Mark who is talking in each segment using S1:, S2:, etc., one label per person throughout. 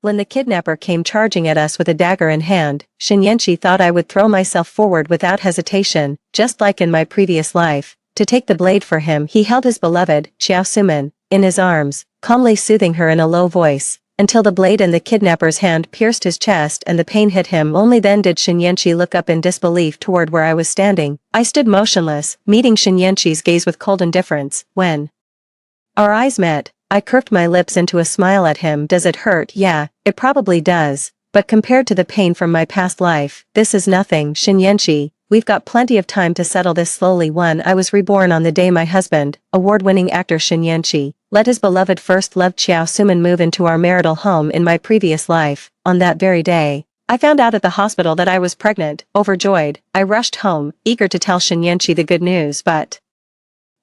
S1: When the kidnapper came charging at us with a dagger in hand, Shinyanshi thought I would throw myself forward without hesitation, just like in my previous life. To take the blade for him, he held his beloved, Xiao Suman, in his arms, calmly soothing her in a low voice, until the blade in the kidnapper's hand pierced his chest and the pain hit him. Only then did Shinyanshi look up in disbelief toward where I was standing. I stood motionless, meeting Shinyanshi's gaze with cold indifference. When our eyes met, I curved my lips into a smile at him. Does it hurt? Yeah, it probably does. But compared to the pain from my past life, this is nothing. Shinyanshi, we've got plenty of time to settle this slowly. I was reborn on the day my husband, award-winning actor Shinyanshi, let his beloved first love Xiao Suman move into our marital home in my previous life. On that very day, I found out at the hospital that I was pregnant. Overjoyed, I rushed home, eager to tell Shinyanshi the good news, but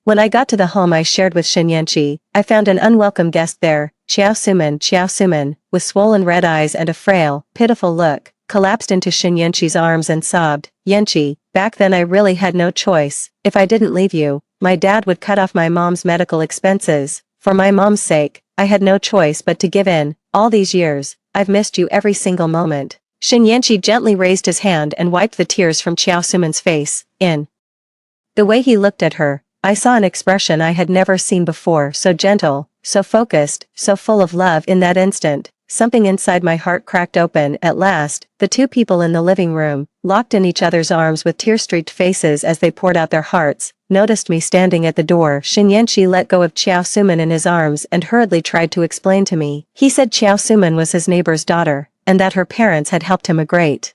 S1: when I got to the home I shared with Shinyanshi, I found an unwelcome guest there. Xiao Suman, with swollen red eyes and a frail, pitiful look, collapsed into Shinyanshi's arms and sobbed, "Yanshi, back then I really had no choice. If I didn't leave you, my dad would cut off my mom's medical expenses. For my mom's sake, I had no choice but to give in. All these years, I've missed you every single moment." Shinyanshi gently raised his hand and wiped the tears from Xiao Suman's face. In the way he looked at her, I saw an expression I had never seen before, so gentle, so focused, so full of love. In that instant, something inside my heart cracked open. At last, the two people in the living room, locked in each other's arms with tear-streaked faces as they poured out their hearts, noticed me standing at the door. Shinyanshi let go of Xiao Suman in his arms and hurriedly tried to explain to me. He said Xiao Suman was his neighbor's daughter, and that her parents had helped him a great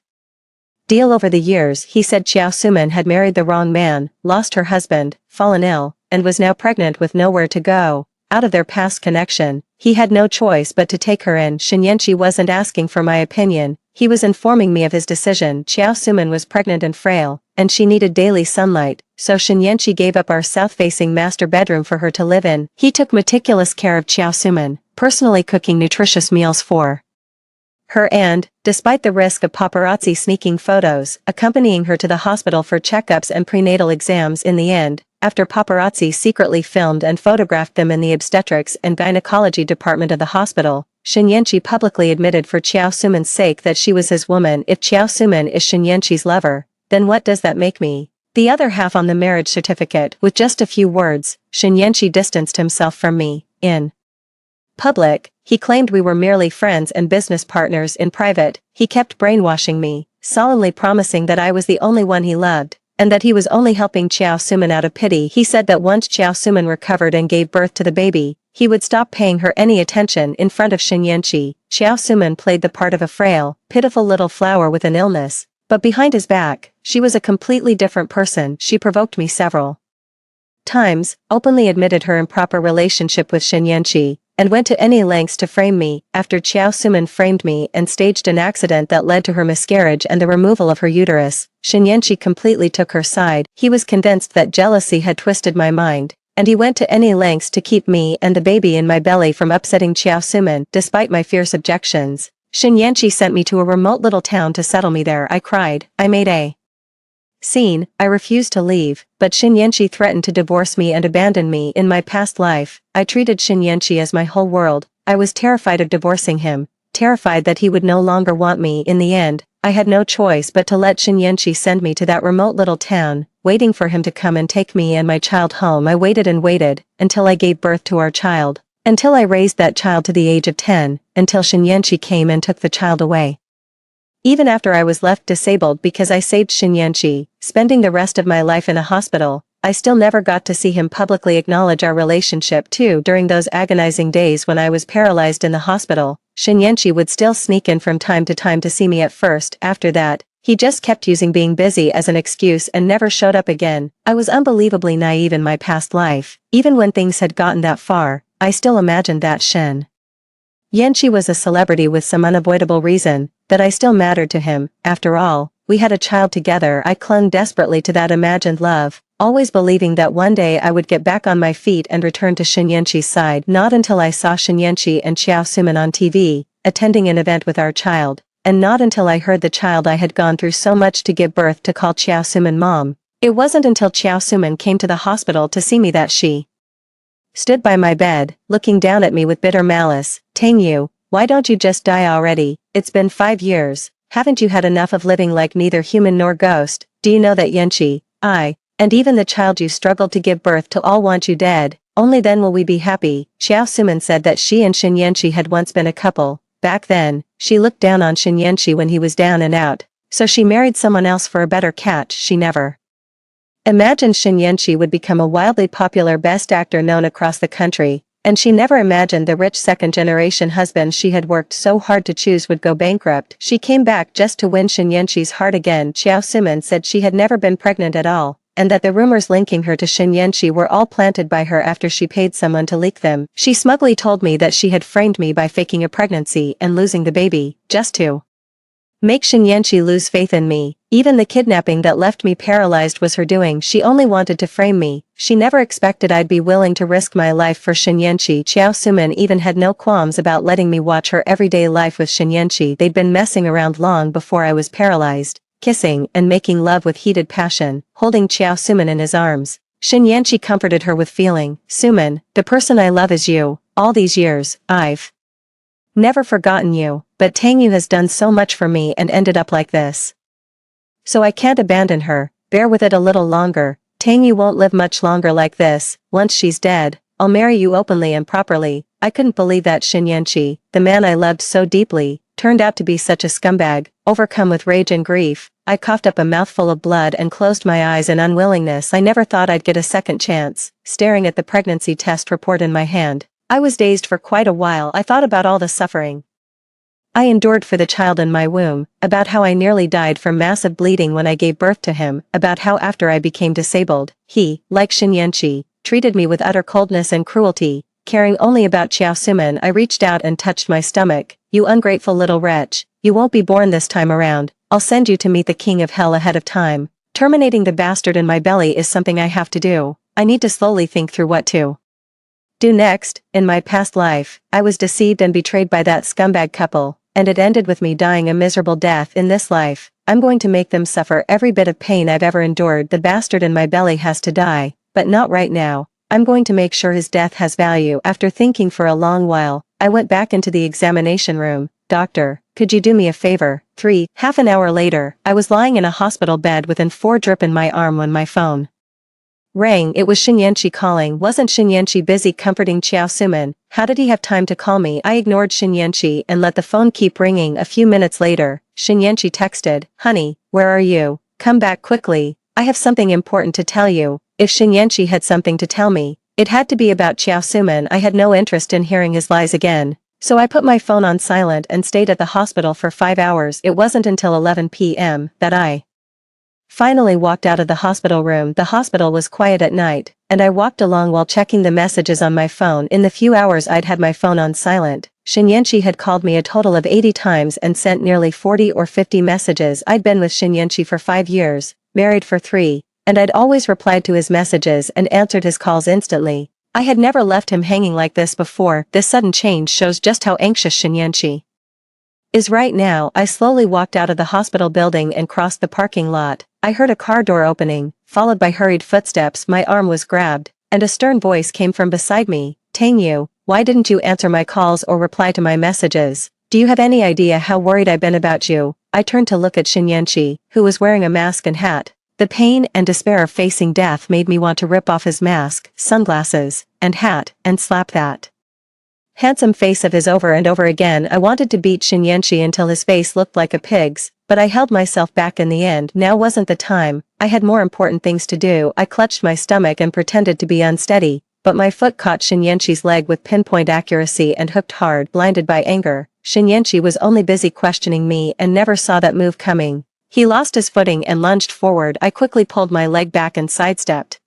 S1: deal over the years. He said Xiao Suman had married the wrong man, lost her husband, fallen ill, and was now pregnant with nowhere to go. Out of their past connection, he had no choice but to take her in. Shinyanshi wasn't asking for my opinion, he was informing me of his decision. Xiao Suman was pregnant and frail, and she needed daily sunlight, so Shinyanshi gave up our south-facing master bedroom for her to live in. He took meticulous care of Xiao Suman, personally cooking nutritious meals for her and, despite the risk of paparazzi sneaking photos, accompanying her to the hospital for checkups and prenatal exams. In the end, after paparazzi secretly filmed and photographed them in the obstetrics and gynecology department of the hospital, Shinyanshi publicly admitted for Xiao Suman's sake that she was his woman. If Xiao Suman is Shinyanshi's lover, then what does that make me? The other half on the marriage certificate. With just a few words, Shinyanshi distanced himself from me. In public, he claimed we were merely friends and business partners. In private, he kept brainwashing me, solemnly promising that I was the only one he loved, and that he was only helping Xiao Suman out of pity. He said that once Xiao Suman recovered and gave birth to the baby, he would stop paying her any attention. In front of Shinyanshi, Xiao Suman played the part of a frail, pitiful little flower with an illness, but behind his back, she was a completely different person. She provoked me several times, openly admitted her improper relationship with Shinyanshi, and went to any lengths to frame me. After Xiao Suman framed me and staged an accident that led to her miscarriage and the removal of her uterus, Shinyanshi completely took her side. He was convinced that jealousy had twisted my mind, and he went to any lengths to keep me and the baby in my belly from upsetting Xiao Suman. Despite my fierce objections, Shinyanshi sent me to a remote little town to settle me there. I cried, I made a scene, I refused to leave, but Shinyanshi threatened to divorce me and abandon me. In my past life, I treated Shinyanshi as my whole world. I was terrified of divorcing him, terrified that he would no longer want me. In the end, I had no choice but to let Shinyanshi send me to that remote little town, waiting for him to come and take me and my child home. I waited and waited, until I gave birth to our child, until I raised that child to the age of 10, until Shinyanshi came and took the child away. Even after I was left disabled because I saved Shinyanshi, spending the rest of my life in a hospital, I still never got to see him publicly acknowledge our relationship too. During those agonizing days when I was paralyzed in the hospital, Shinyanshi would still sneak in from time to see me at first. After that, he just kept using being busy as an excuse and never showed up again. I was unbelievably naive in my past life. Even when things had gotten that far, I still imagined that Shinyanshi was a celebrity with some unavoidable reason, that I still mattered to him. After all, we had a child together. I clung desperately to that imagined love, always believing that one day I would get back on my feet and return to Shinyanshi's side. Not until I saw Shinyanshi and Xiao Suman on TV, attending an event with our child, and not until I heard the child I had gone through so much to give birth to call Xiao Suman mom. It wasn't until Xiao Suman came to the hospital to see me that she stood by my bed, looking down at me with bitter malice. "Tang Yu, why don't you just die already? It's been 5 years. Haven't you had enough of living like neither human nor ghost? Do you know that Yanqi, I, and even the child you struggled to give birth to all want you dead? Only then will we be happy." Xiao Suman said that she and Shen Yanqi had once been a couple. Back then, she looked down on Shen Yanqi when he was down and out, so she married someone else for a better catch. She never imagined Shen Yanqi would become a wildly popular best actor known across the country, and she never imagined the rich second-generation husband she had worked so hard to choose would go bankrupt. She came back just to win Shen Yanqi's heart again. Xiao Suman said she had never been pregnant at all, and that the rumors linking her to Shen Yanqi were all planted by her after she paid someone to leak them. She smugly told me that she had framed me by faking a pregnancy and losing the baby, just to make Shen Yanqi lose faith in me. Even the kidnapping that left me paralyzed was her doing. She only wanted to frame me. She never expected I'd be willing to risk my life for Shen Yanqi. Xiao Suman even had no qualms about letting me watch her everyday life with Shen Yanqi. They'd been messing around long before I was paralyzed, kissing and making love with heated passion, holding Xiao Suman in his arms. Shen Yanqi comforted her with feeling. "Suman, the person I love is you. All these years, I've never forgotten you, but Tangyu has done so much for me and ended up like this. So I can't abandon her. Bear with it a little longer. Tangyu won't live much longer like this. Once she's dead, I'll marry you openly and properly." I couldn't believe that Shen Yanqi, the man I loved so deeply, turned out to be such a scumbag. Overcome with rage and grief, I coughed up a mouthful of blood and closed my eyes in unwillingness. I never thought I'd get a second chance. Staring at the pregnancy test report in my hand, I was dazed for quite a while. I thought about all the suffering I endured for the child in my womb, about how I nearly died from massive bleeding when I gave birth to him, about how after I became disabled, he, like Shen Yanqi, treated me with utter coldness and cruelty. Caring only about Xiao Suman, I reached out and touched my stomach. "You ungrateful little wretch, you won't be born this time around. I'll send you to meet the king of hell ahead of time. Terminating the bastard in my belly is something I have to do. I need to slowly think through what to do next. In my past life, I was deceived and betrayed by that scumbag couple, and it ended with me dying a miserable death. In this life, I'm going to make them suffer every bit of pain I've ever endured. The bastard in my belly has to die, but not right now. I'm going to make sure his death has value." After thinking for a long while, I went back into the examination room. "Doctor, could you do me a favor?" Half an hour later, I was lying in a hospital bed with an 4 drip in my arm when my phone rang. It was Shen Yanqi calling. Wasn't Shen Yanqi busy comforting Xiao Suman? How did he have time to call me? I ignored Shen Yanqi and let the phone keep ringing. A few minutes later, Shen Yanqi texted, "Honey, where are you? Come back quickly. I have something important to tell you." If Shen Yanqi had something to tell me, it had to be about Xiao Suman. I had no interest in hearing his lies again, so I put my phone on silent and stayed at the hospital for 5 hours. It wasn't until 11 p.m. that I finally walked out of the hospital room. The hospital was quiet at night, and I walked along while checking the messages on my phone. In the few hours I'd had my phone on silent, Shen Yanqi had called me a total of 80 times and sent nearly 40 or 50 messages. I'd been with Shen Yanqi for 5 years, married for 3, and I'd always replied to his messages and answered his calls instantly. I had never left him hanging like this before. This sudden change shows just how anxious Shen Yanqi is right now. I slowly walked out of the hospital building and crossed the parking lot. I heard a car door opening, followed by hurried footsteps. My arm was grabbed, and a stern voice came from beside me. "Tangyu, why didn't you answer my calls or reply to my messages? Do you have any idea how worried I've been about you?" I turned to look at Shen Yanqi, who was wearing a mask and hat. The pain and despair of facing death made me want to rip off his mask, sunglasses, and hat, and slap that handsome face of his over and over again. I wanted to beat Shen Yanqi until his face looked like a pig's, but I held myself back in the end. Now wasn't the time. I had more important things to do. I clutched my stomach and pretended to be unsteady, but my foot caught Shen Yanqi's leg with pinpoint accuracy and hooked hard. Blinded by anger, Shen Yanqi was only busy questioning me and never saw that move coming. He lost his footing and lunged forward. I quickly pulled my leg back and sidestepped.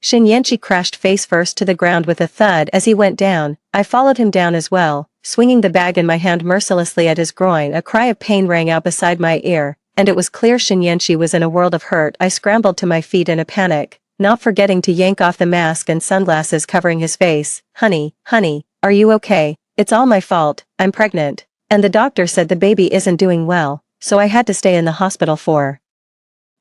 S1: Shen Yanqi crashed face first to the ground with a thud. As he went down, I followed him down as well, swinging the bag in my hand mercilessly at his groin. A cry of pain rang out beside my ear, and it was clear Shen Yanqi was in a world of hurt. I scrambled to my feet in a panic, not forgetting to yank off the mask and sunglasses covering his face. Honey, are you okay? It's all my fault. I'm pregnant, and the doctor said the baby isn't doing well, so I had to stay in the hospital for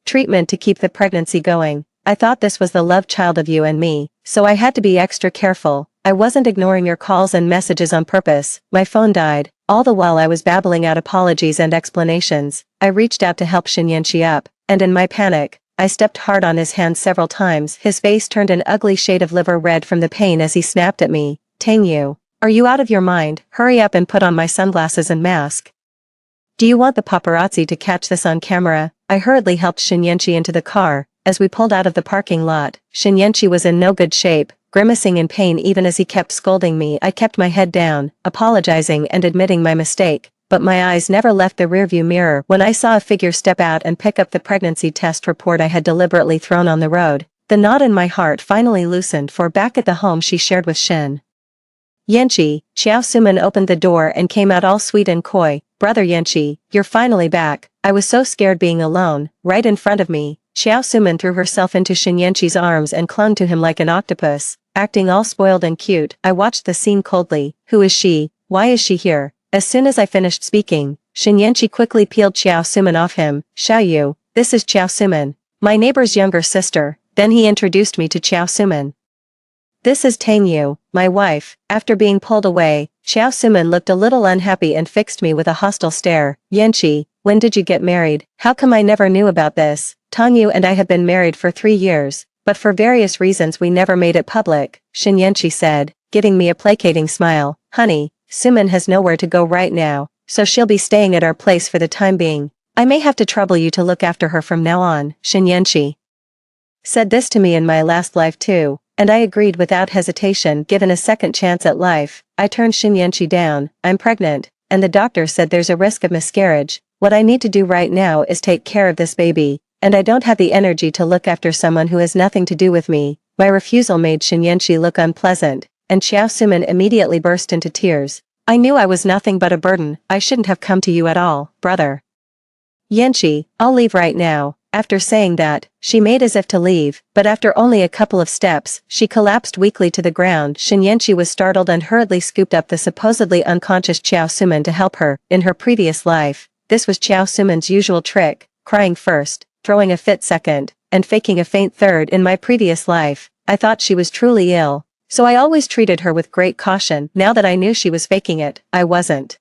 S1: treatment to keep the pregnancy going. I thought this was the love child of you and me, so I had to be extra careful. I wasn't ignoring your calls and messages on purpose. My phone died. All the while I was babbling out apologies and explanations, I reached out to help Shinyanshi up, and in my panic, I stepped hard on his hand several times. His face turned an ugly shade of liver red from the pain as he snapped at me. Tang, are you out of your mind? Hurry up and put on my sunglasses and mask. Do you want the paparazzi to catch this on camera? I hurriedly helped Shinyanshi into the car. As we pulled out of the parking lot, Shinyanshi was in no good shape, grimacing in pain even as he kept scolding me. I kept my head down, apologizing and admitting my mistake, but my eyes never left the rearview mirror when I saw a figure step out and pick up the pregnancy test report I had deliberately thrown on the road. The knot in my heart finally loosened, for back at the home she shared with Shin Yanchi, Xiao Suman opened the door and came out all sweet and coy. Brother Yanchi, you're finally back. I was so scared being alone. Right in front of me, Xiao Suman threw herself into Shin Yanchi's arms and clung to him like an octopus, acting all spoiled and cute. I watched the scene coldly. Who is she? Why is she here? As soon as I finished speaking, Shin Yanchi quickly peeled Xiao Suman off him. Xiao Yu, this is Xiao Suman, my neighbor's younger sister. Then he introduced me to Xiao Suman. This is Tang Yu, my wife. After being pulled away, Xiao Suman looked a little unhappy and fixed me with a hostile stare. Yanchi, when did you get married? How come I never knew about this? Tang Yu and I have been married for 3 years, but for various reasons we never made it public, Shin Yanchi said, giving me a placating smile. Honey, Suman has nowhere to go right now, so she'll be staying at our place for the time being. I may have to trouble you to look after her from now on. Shin Yanchi said this to me in my last life too, and I agreed without hesitation. Given a second chance at life, I turned Shin Yanchi down. I'm pregnant, and the doctor said there's a risk of miscarriage. What I need to do right now is take care of this baby, and I don't have the energy to look after someone who has nothing to do with me. My refusal made Shin Yanchi look unpleasant, and Xiao Suman immediately burst into tears. I knew I was nothing but a burden. I shouldn't have come to you at all, brother Yanchi. I'll leave right now. After saying that, she made as if to leave, but after only a couple of steps, she collapsed weakly to the ground. Shin Yanchi was startled and hurriedly scooped up the supposedly unconscious Xiao Suman to help her. In her previous life, this was Xiao Suman's usual trick, crying first, throwing a fit second, and faking a faint third. In my previous life, I thought she was truly ill, so I always treated her with great caution. Now that I knew she was faking it, I wasn't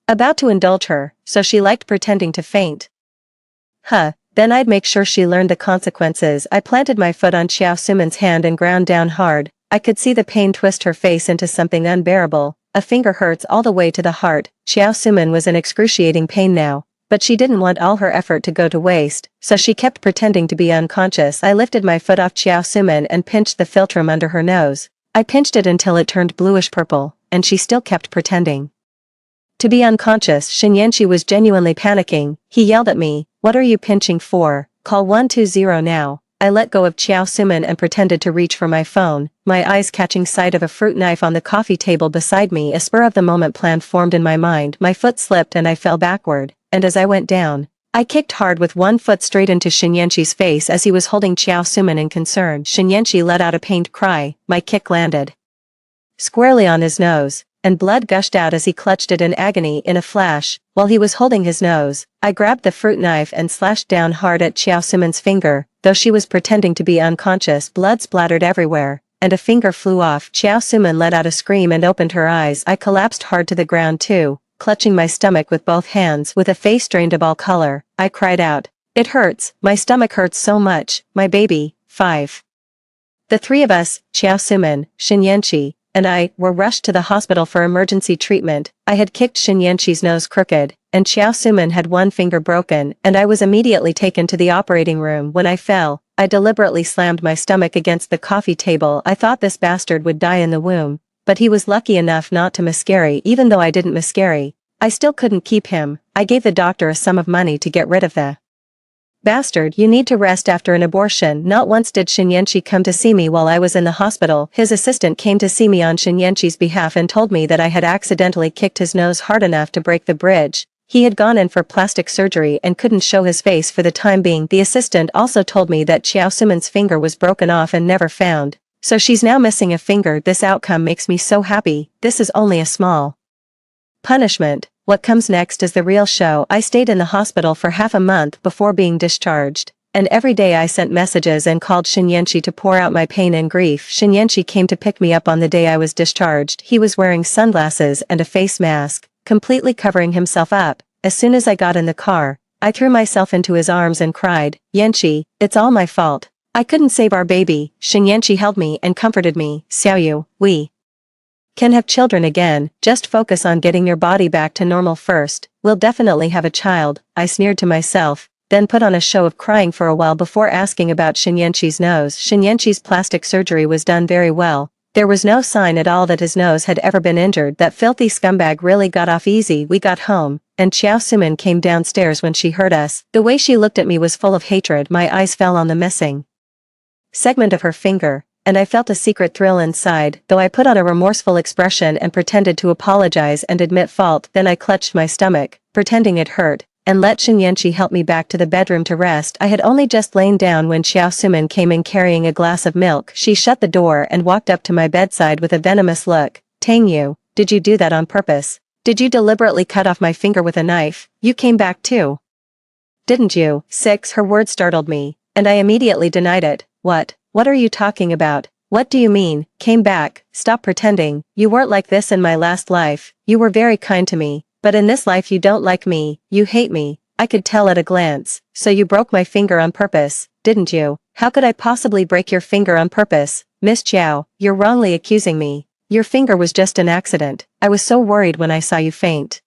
S1: about to indulge her, so she liked pretending to faint. Then I'd make sure she learned the consequences. I planted my foot on Xiao Suman's hand and ground down hard. I could see the pain twist her face into something unbearable. A finger hurts all the way to the heart. Xiao Suman was in excruciating pain now, but she didn't want all her effort to go to waste, so she kept pretending to be unconscious. I lifted my foot off Xiao Suman and pinched the philtrum under her nose. I pinched it until it turned bluish-purple, and she still kept pretending to be unconscious. Shin Yanchi was genuinely panicking. He yelled at me, "What are you pinching for? Call 120 now." I let go of Xiao Suman and pretended to reach for my phone, my eyes catching sight of a fruit knife on the coffee table beside me. A spur-of-the-moment plan formed in my mind. My foot slipped and I fell backward, and as I went down, I kicked hard with one foot straight into Shin Yanchi's face as he was holding Xiao Suman in concern. Shin Yanchi let out a pained cry. My kick landed squarely on his nose, and blood gushed out as he clutched it in agony. In a flash, while he was holding his nose, I grabbed the fruit knife and slashed down hard at Xiao Suman's finger. Though she was pretending to be unconscious, blood splattered everywhere, and a finger flew off. Xiao Suman let out a scream and opened her eyes. I collapsed hard to the ground too, clutching my stomach with both hands. With a face drained of all color, I cried out, "It hurts, my stomach hurts so much, my baby." 5. The three of us, Xiao Suman, Shin Yanchi, and I, were rushed to the hospital for emergency treatment. I had kicked Shin Yanchi's nose crooked, and Xiao Suman had one finger broken, and I was immediately taken to the operating room. When I fell, I deliberately slammed my stomach against the coffee table. I thought this bastard would die in the womb, but he was lucky enough not to miscarry. Even though I didn't miscarry, I still couldn't keep him. I gave the doctor a sum of money to get rid of the bastard. You need to rest after an abortion. Not once did Shin Yanchi come to see me while I was in the hospital. His assistant came to see me on Shin Yanchi's behalf and told me that I had accidentally kicked his nose hard enough to break the bridge. He had gone in for plastic surgery and couldn't show his face for the time being. The assistant also told me that Xiao Suman's finger was broken off and never found, so she's now missing a finger. This outcome makes me so happy. This is only a small punishment. What comes next is the real show. I stayed in the hospital for half a month before being discharged, and every day I sent messages and called Shinyanshi to pour out my pain and grief. Shinyanshi came to pick me up on the day I was discharged. He was wearing sunglasses and a face mask, completely covering himself up. As soon as I got in the car, I threw myself into his arms and cried, "Yanshi, it's all my fault. I couldn't save our baby." Shinyanshi held me and comforted me. "Xiaoyu, we can have children again, just focus on getting your body back to normal first. We'll definitely have a child," I sneered to myself, then put on a show of crying for a while before asking about Shinyanshi's nose. Shinyanshi's plastic surgery was done very well. There was no sign at all that his nose had ever been injured. That filthy scumbag really got off easy. We got home, and Xiao Suman came downstairs when she heard us. The way she looked at me was full of hatred. My eyes fell on the missing segment of her finger, and I felt a secret thrill inside, though I put on a remorseful expression and pretended to apologize and admit fault. Then I clutched my stomach, pretending it hurt, and let Shinyanshi help me back to the bedroom to rest. I had only just lain down when Xiao Suman came in carrying a glass of milk. She shut the door and walked up to my bedside with a venomous look. "Tang Yu, did you do that on purpose? Did you deliberately cut off my finger with a knife? You came back too, didn't you?" 6. Her words startled me, and I immediately denied it. What are you talking about? What do you mean, came back? Stop pretending. You weren't like this in my last life. You were very kind to me, but in this life you don't like me, you hate me. I could tell at a glance. So you broke my finger on purpose, didn't you? How could I possibly break your finger on purpose? Miss Chiao, you're wrongly accusing me. Your finger was just an accident. I was so worried when I saw you faint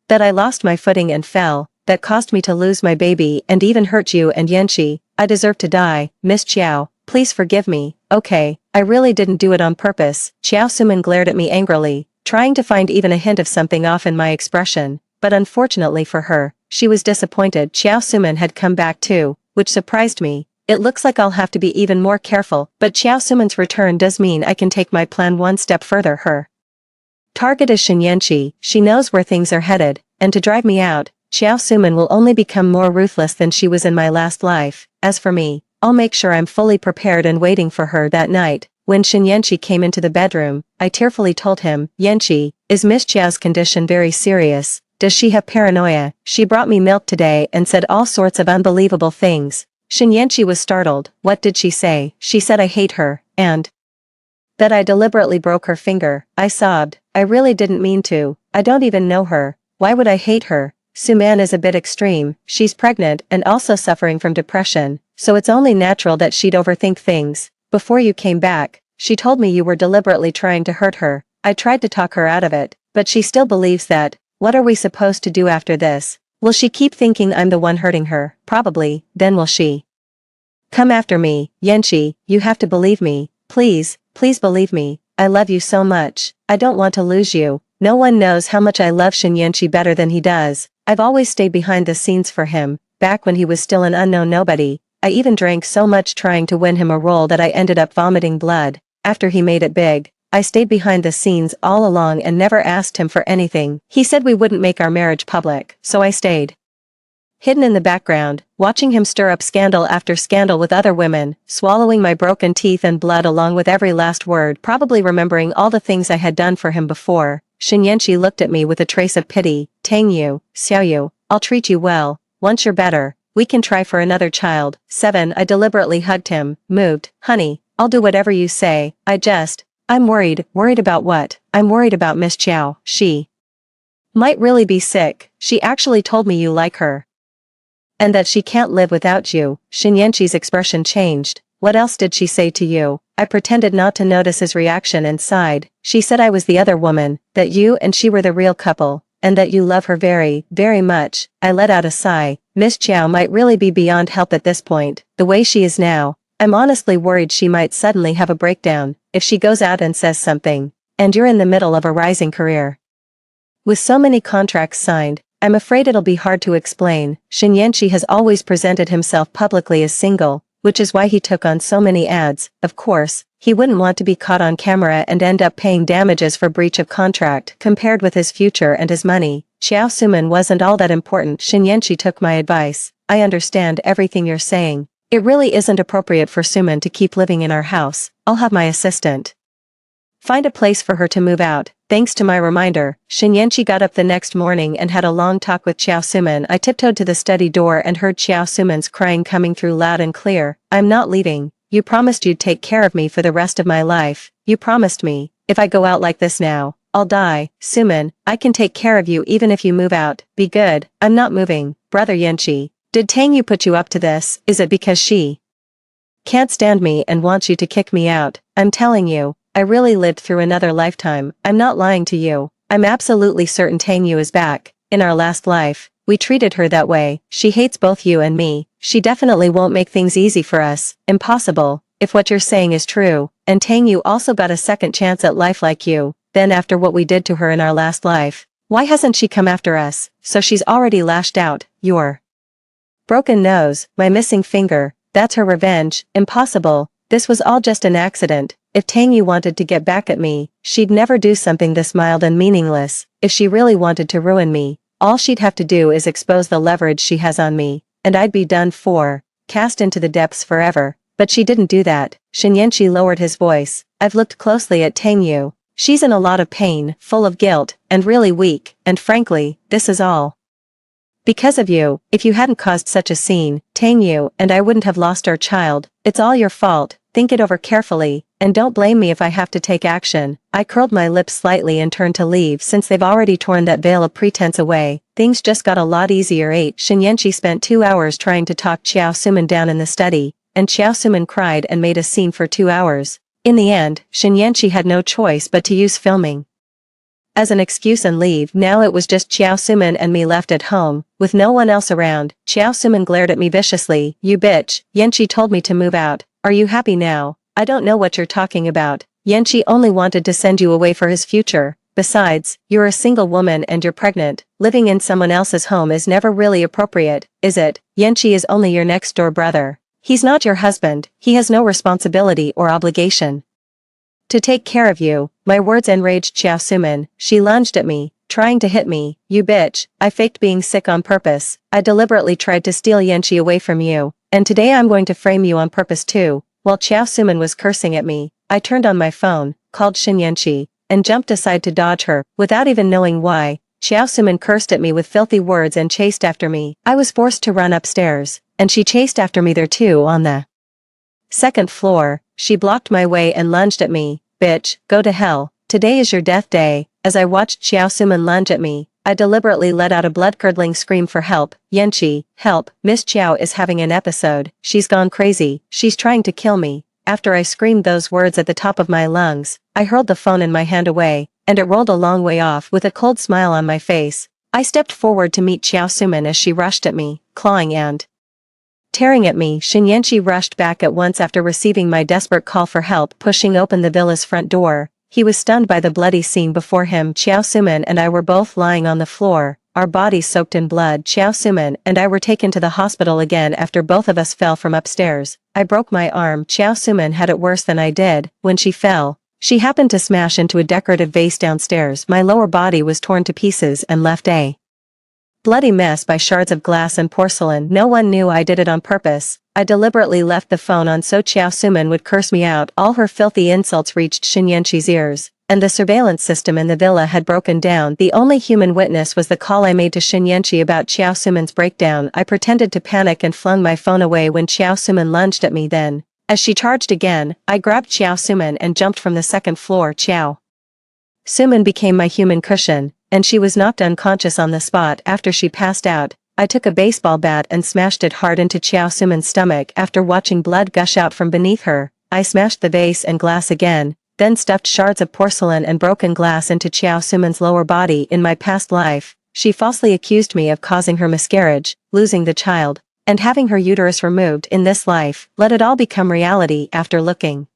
S1: that I lost my footing and fell. That caused me to lose my baby and even hurt you and Yanshi. I deserve to die. Miss Chiao, please forgive me. Okay, I really didn't do it on purpose. Xiao Suman glared at me angrily, trying to find even a hint of something off in my expression, but unfortunately for her, she was disappointed. Xiao Suman had come back too, which surprised me. It looks like I'll have to be even more careful, but Xiao Suman's return does mean I can take my plan one step further. Her target is Shinyanshi. She knows where things are headed, and to drive me out, Xiao Suman will only become more ruthless than she was in my last life. As for me, I'll make sure I'm fully prepared and waiting for her. That night, when Shinyanshi came into the bedroom, I tearfully told him, "Yanshi, is Miss Chiao's condition very serious? Does she have paranoia? She brought me milk today and said all sorts of unbelievable things." Shinyanshi was startled. What did she say? She said I hate her, and that I deliberately broke her finger. I sobbed. I really didn't mean to. I don't even know her. Why would I hate her? Suman is a bit extreme. She's pregnant and also suffering from depression, so it's only natural that she'd overthink things. Before you came back, she told me you were deliberately trying to hurt her. I tried to talk her out of it, but she still believes that. What are we supposed to do after this? Will she keep thinking I'm the one hurting her? Probably. Then will she come after me? Yanshi, you have to believe me. Please, please believe me. I love you so much. I don't want to lose you. No one knows how much I love Shinyanshi better than he does. I've always stayed behind the scenes for him, back when he was still an unknown nobody. I even drank so much trying to win him a role that I ended up vomiting blood. After he made it big, I stayed behind the scenes all along and never asked him for anything. He said we wouldn't make our marriage public, so I stayed hidden in the background, watching him stir up scandal after scandal with other women, swallowing my broken teeth and blood along with every last word, probably remembering all the things I had done for him before. Shinyanshi looked at me with a trace of pity. Tang Yu, Xiaoyu, I'll treat you well. Once you're better, we can try for another child. 7. I deliberately hugged him, moved. Honey, I'll do whatever you say. I'm worried. Worried about what? I'm worried about Miss Chiao. She might really be sick. She actually told me you like her, and that she can't live without you. Shinyanshi's expression changed. What else did she say to you? I pretended not to notice his reaction and sighed. She said I was the other woman, that you and she were the real couple, and that you love her very, very much. I let out a sigh. Miss Chiao might really be beyond help at this point. The way she is now, I'm honestly worried she might suddenly have a breakdown, if she goes out and says something. And you're in the middle of a rising career. With so many contracts signed, I'm afraid it'll be hard to explain. Shinyanshi has always presented himself publicly as single, which is why he took on so many ads. Of course, he wouldn't want to be caught on camera and end up paying damages for breach of contract. Compared with his future and his money, Xiao Suman wasn't all that important. Shinyanshi took my advice. I understand everything you're saying. It really isn't appropriate for Suman to keep living in our house. I'll have my assistant Find a place for her to move out. Thanks to my reminder, Shin Yanqi got up the next morning and had a long talk with Xiao Suman. I tiptoed to the study door and heard Xiao Suman's crying coming through loud and clear. I'm not leaving. You promised you'd take care of me for the rest of my life. You promised me. If I go out like this now, I'll die. Suman, I can take care of you even if you move out. Be good. I'm not moving. Brother Yanqi, did Tang Yu put you up to this? Is it because she can't stand me and wants you to kick me out? I'm telling you, I really lived through another lifetime. I'm not lying to you. I'm absolutely certain Tang Yu is back. In our last life, we treated her that way. She hates both you and me. She definitely won't make things easy for us. Impossible. If what you're saying is true, and Tang Yu also got a second chance at life like you, then after what we did to her in our last life, why hasn't she come after us? So she's already lashed out. Your broken nose, my missing finger, that's her revenge. Impossible. This was all just an accident. If Tang Yu wanted to get back at me, she'd never do something this mild and meaningless. If she really wanted to ruin me, all she'd have to do is expose the leverage she has on me, and I'd be done for, cast into the depths forever. But she didn't do that. Shin Yanqi lowered his voice. I've looked closely at Tang Yu. She's in a lot of pain, full of guilt, and really weak, and frankly, this is all because of you. If you hadn't caused such a scene, Tang Yu and I wouldn't have lost our child. It's all your fault. Think it over carefully, and don't blame me if I have to take action. I curled my lips slightly and turned to leave since they've already torn that veil of pretense away. Things just got a lot easier. Shin Yanqi spent 2 hours trying to talk Xiao Suman down in the study, and Xiao Suman cried and made a scene for 2 hours. In the end, Shin Yanqi had no choice but to use filming as an excuse and leave. Now it was just Xiao Suman and me left at home, with no one else around. Xiao Suman glared at me viciously. You bitch, Yanqi told me to move out. Are you happy now? I don't know what you're talking about. Yanqi only wanted to send you away for his future. Besides, you're a single woman and you're pregnant. Living in someone else's home is never really appropriate, is it? Yanqi is only your next door brother. He's not your husband. He has no responsibility or obligation to take care of you. My words enraged Xiao Suman. She lunged at me, trying to hit me. You bitch, I faked being sick on purpose. I deliberately tried to steal Yanqi away from you, and today I'm going to frame you on purpose too. While Xiao Suman was cursing at me, I turned on my phone, called Shin Yanqi, and jumped aside to dodge her. Without even knowing why, Xiao Suman cursed at me with filthy words and chased after me. I was forced to run upstairs, and she chased after me there too on the second floor. She blocked my way and lunged at me. Bitch, go to hell. Today is your death day. As I watched Xiao Suman lunge at me, I deliberately let out a blood-curdling scream for help. Yanqi, help, Miss Xiao is having an episode. She's gone crazy. She's trying to kill me. After I screamed those words at the top of my lungs, I hurled the phone in my hand away, and it rolled a long way off with a cold smile on my face. I stepped forward to meet Xiao Suman as she rushed at me, clawing and tearing at me. Shin Yanqi rushed back at once after receiving my desperate call for help. Pushing open the villa's front door, he was stunned by the bloody scene before him. Xiao Suman and I were both lying on the floor, our bodies soaked in blood. Xiao Suman and I were taken to the hospital again after both of us fell from upstairs. I broke my arm. Xiao Suman had it worse than I did. When she fell, she happened to smash into a decorative vase downstairs. My lower body was torn to pieces and left a bloody mess by shards of glass and porcelain. No one knew I did it on purpose. I deliberately left the phone on so Xiao Suman would curse me out. All her filthy insults reached Shin Yanqi's ears, and the surveillance system in the villa had broken down. The only human witness was the call I made to Shin Yanqi about Xiao Suman's breakdown. I pretended to panic and flung my phone away when Xiao Suman lunged at me. Then, as she charged again, I grabbed Xiao Suman and jumped from the second floor. Xiao Suman became my human cushion, and she was knocked unconscious on the spot. After she passed out, I took a baseball bat and smashed it hard into Xiao Suman's stomach. After watching blood gush out from beneath her, I smashed the vase and glass again, then stuffed shards of porcelain and broken glass into Xiao Suman's lower body. In my past life, she falsely accused me of causing her miscarriage, losing the child, and having her uterus removed. In this life, let it all become reality. After looking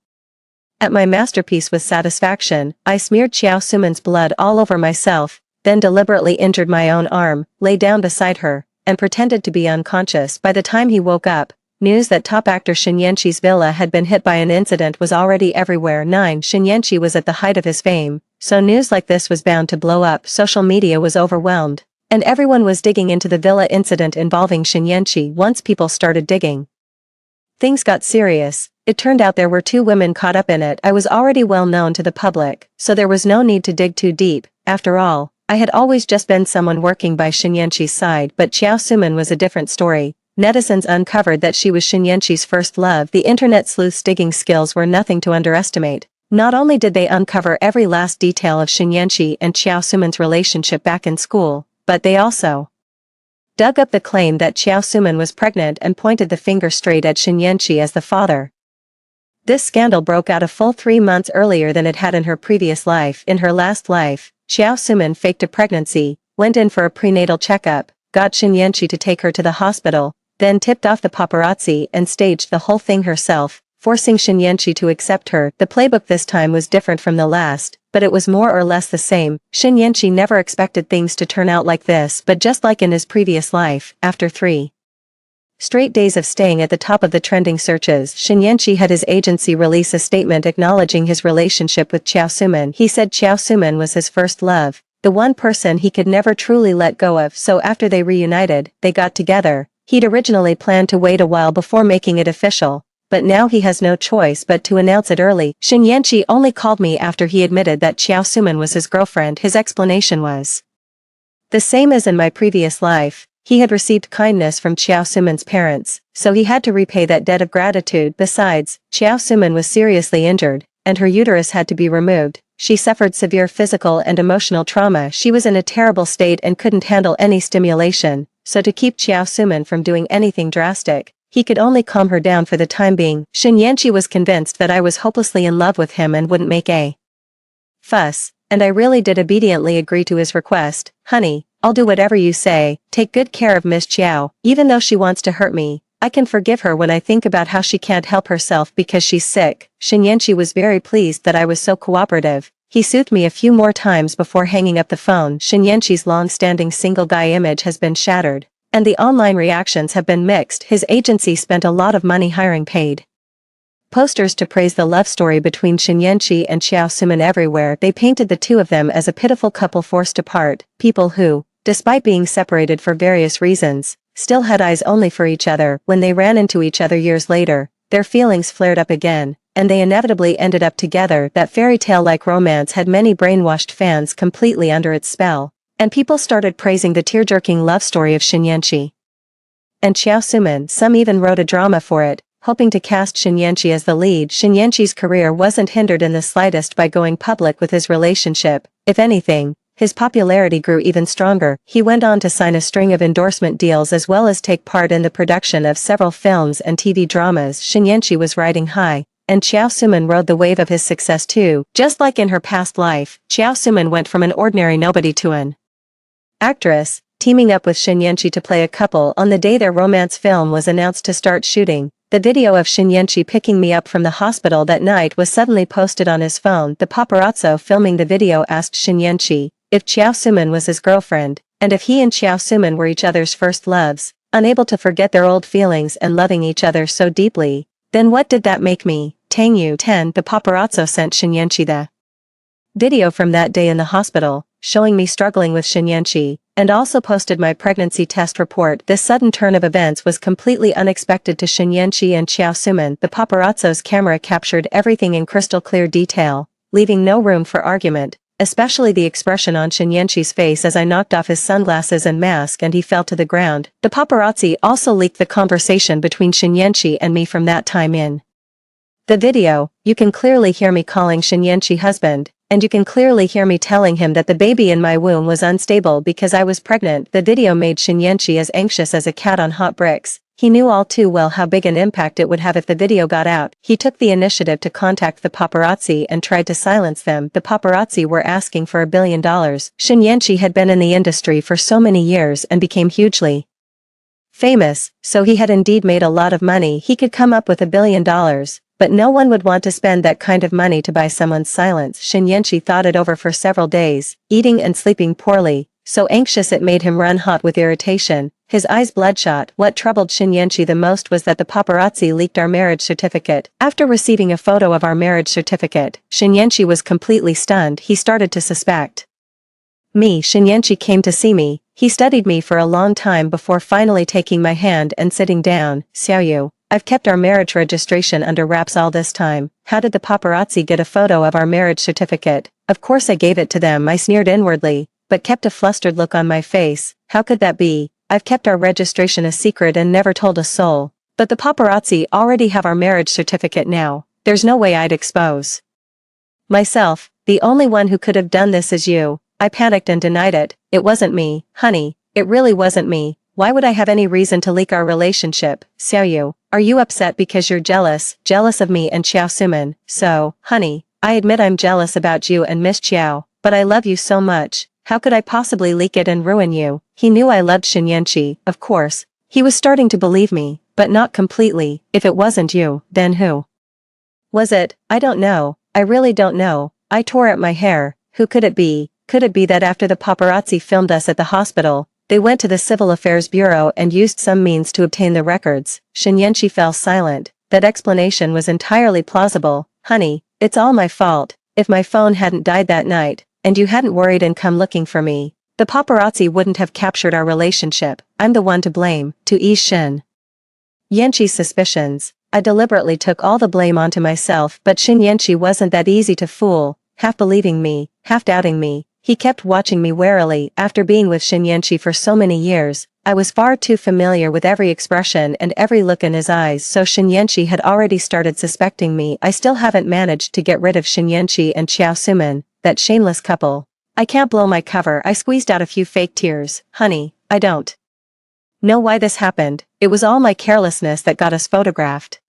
S1: at my masterpiece with satisfaction, I smeared Xiao Suman's blood all over myself, then deliberately injured my own arm, lay down beside her, and pretended to be unconscious. By the time he woke up, news that top actor Shin Yanqi's villa had been hit by an incident was already everywhere. 9. Shin Yanqi was at the height of his fame, so news like this was bound to blow up. Social media was overwhelmed, and everyone was digging into the villa incident involving Shin Yanqi. Once people started digging, things got serious. It turned out there were two women caught up in it. I was already well known to the public, so there was no need to dig too deep. After all, I had always just been someone working by Shin Yanqi's side, but Xiao Suman was a different story. Netizens uncovered that she was Shin Yanqi's first love. The internet sleuth's digging skills were nothing to underestimate. Not only did they uncover every last detail of Shin Yanqi and Xiao Suman's relationship back in school, but they also dug up the claim that Xiao Suman was pregnant and pointed the finger straight at Shin Yanqi as the father. This scandal broke out a full 3 months earlier than it had in her previous life. In her last life, Xiao Suman faked a pregnancy, went in for a prenatal checkup, got Shin Yanqi to take her to the hospital, then tipped off the paparazzi and staged the whole thing herself, forcing Shin Yanqi to accept her. The playbook this time was different from the last, but it was more or less the same. Shin Yanqi never expected things to turn out like this, but just like in his previous life, after 3 straight days of staying at the top of the trending searches, Shin Yanqi had his agency release a statement acknowledging his relationship with Xiao Suman. He said Xiao Suman was his first love, the one person he could never truly let go of, so after they reunited, they got together. He'd originally planned to wait a while before making it official, but now he has no choice but to announce it early. Shin Yanqi only called me after he admitted that Xiao Suman was his girlfriend. His explanation was the same as in my previous life. He had received kindness from Xiao Suman's parents, so he had to repay that debt of gratitude. Besides, Xiao Suman was seriously injured, and her uterus had to be removed. She suffered severe physical and emotional trauma. She was in a terrible state and couldn't handle any stimulation, so to keep Xiao Suman from doing anything drastic, he could only calm her down for the time being. Shin Yanqi was convinced that I was hopelessly in love with him and wouldn't make a fuss, and I really did obediently agree to his request. Honey, I'll do whatever you say. Take good care of Miss Xiao. Even though she wants to hurt me, I can forgive her when I think about how she can't help herself because she's sick. Shin Yanqi was very pleased that I was so cooperative. He soothed me a few more times before hanging up the phone. Shin Yanqi's long-standing single guy image has been shattered, and the online reactions have been mixed. His agency spent a lot of money hiring paid posters to praise the love story between Shin Yanqi and Xiao Suman everywhere. They painted the two of them as a pitiful couple forced apart, people who, despite being separated for various reasons, still had eyes only for each other. When they ran into each other years later, their feelings flared up again, and they inevitably ended up together. That fairy tale-like romance had many brainwashed fans completely under its spell, and people started praising the tear-jerking love story of Shin Yanqi and Xiao Suman. Some even wrote a drama for it, hoping to cast Shin Yanqi as the lead. Shin Yanqi's career wasn't hindered in the slightest by going public with his relationship. If anything, his popularity grew even stronger. He went on to sign a string of endorsement deals as well as take part in the production of several films and TV dramas. Shin Yanqi was riding high, and Xiao Suman rode the wave of his success too. Just like in her past life, Xiao Suman went from an ordinary nobody to an actress, teaming up with Shin Yanqi to play a couple. On the day their romance film was announced to start shooting, the video of Shin Yanqi picking me up from the hospital that night was suddenly posted on his phone. The paparazzo filming the video asked Shin Yanqi if Xiao Suman was his girlfriend, and if he and Xiao Suman were each other's first loves, unable to forget their old feelings and loving each other so deeply. Then what did that make me? Tang Yu 10. The paparazzo sent Shin Yanqi the video from that day in the hospital, showing me struggling with Shin Yanqi, and also posted my pregnancy test report. This sudden turn of events was completely unexpected to Shin Yanqi and Xiao Suman. The paparazzo's camera captured everything in crystal clear detail, leaving no room for argument, especially the expression on Shin Yanqi's face as I knocked off his sunglasses and mask and he fell to the ground. The paparazzi also leaked the conversation between Shin Yanqi and me from that time in the video. You can clearly hear me calling Shin Yanqi husband, and you can clearly hear me telling him that the baby in my womb was unstable because I was pregnant. The video made Shin Yanqi as anxious as a cat on hot bricks. He knew all too well how big an impact it would have if the video got out. He took the initiative to contact the paparazzi and tried to silence them. The paparazzi were asking for $1 billion. Shin Yanqi had been in the industry for so many years and became hugely famous, so he had indeed made a lot of money. He could come up with $1 billion, but no one would want to spend that kind of money to buy someone's silence. Shin Yanqi thought it over for several days, eating and sleeping poorly, so anxious it made him run hot with irritation, his eyes bloodshot. What troubled Shin Yanqi the most was that the paparazzi leaked our marriage certificate. After receiving a photo of our marriage certificate, Shin Yanqi was completely stunned. He started to suspect me. Shin Yanqi came to see me. He studied me for a long time before finally taking my hand and sitting down. Xiaoyu, I've kept our marriage registration under wraps all this time. How did the paparazzi get a photo of our marriage certificate? Of course I gave it to them, I sneered inwardly, but kept a flustered look on my face. How could that be? I've kept our registration a secret and never told a soul. But the paparazzi already have our marriage certificate now. There's no way I'd expose myself. The only one who could have done this is you. I panicked and denied it. It wasn't me, honey. It really wasn't me. Why would I have any reason to leak our relationship? Xiaoyu, are you upset because you're jealous of me and Xiao Suman? So, honey, I admit I'm jealous about you and Miss Qiao, but I love you so much. How could I possibly leak it and ruin you? He knew I loved Shen Yanqi, of course. He was starting to believe me, but not completely. If it wasn't you, then who was it? I don't know. I really don't know. I tore at my hair. Who could it be? Could it be that after the paparazzi filmed us at the hospital, they went to the Civil Affairs Bureau and used some means to obtain the records? Shen Yanqi fell silent. That explanation was entirely plausible. Honey, it's all my fault. If my phone hadn't died that night, and you hadn't worried and come looking for me, the paparazzi wouldn't have captured our relationship. I'm the one to blame, to ease Shen Yanqi's suspicions. I deliberately took all the blame onto myself, but Shen Yanqi wasn't that easy to fool, half believing me, half doubting me. He kept watching me warily. After being with Shen Yanqi for so many years, I was far too familiar with every expression and every look in his eyes, so Shen Yanqi had already started suspecting me. I still haven't managed to get rid of Shen Yanqi and Qiao Suman, that shameless couple. I can't blow my cover. I squeezed out a few fake tears. Honey, I don't know why this happened. It was all my carelessness that got us photographed.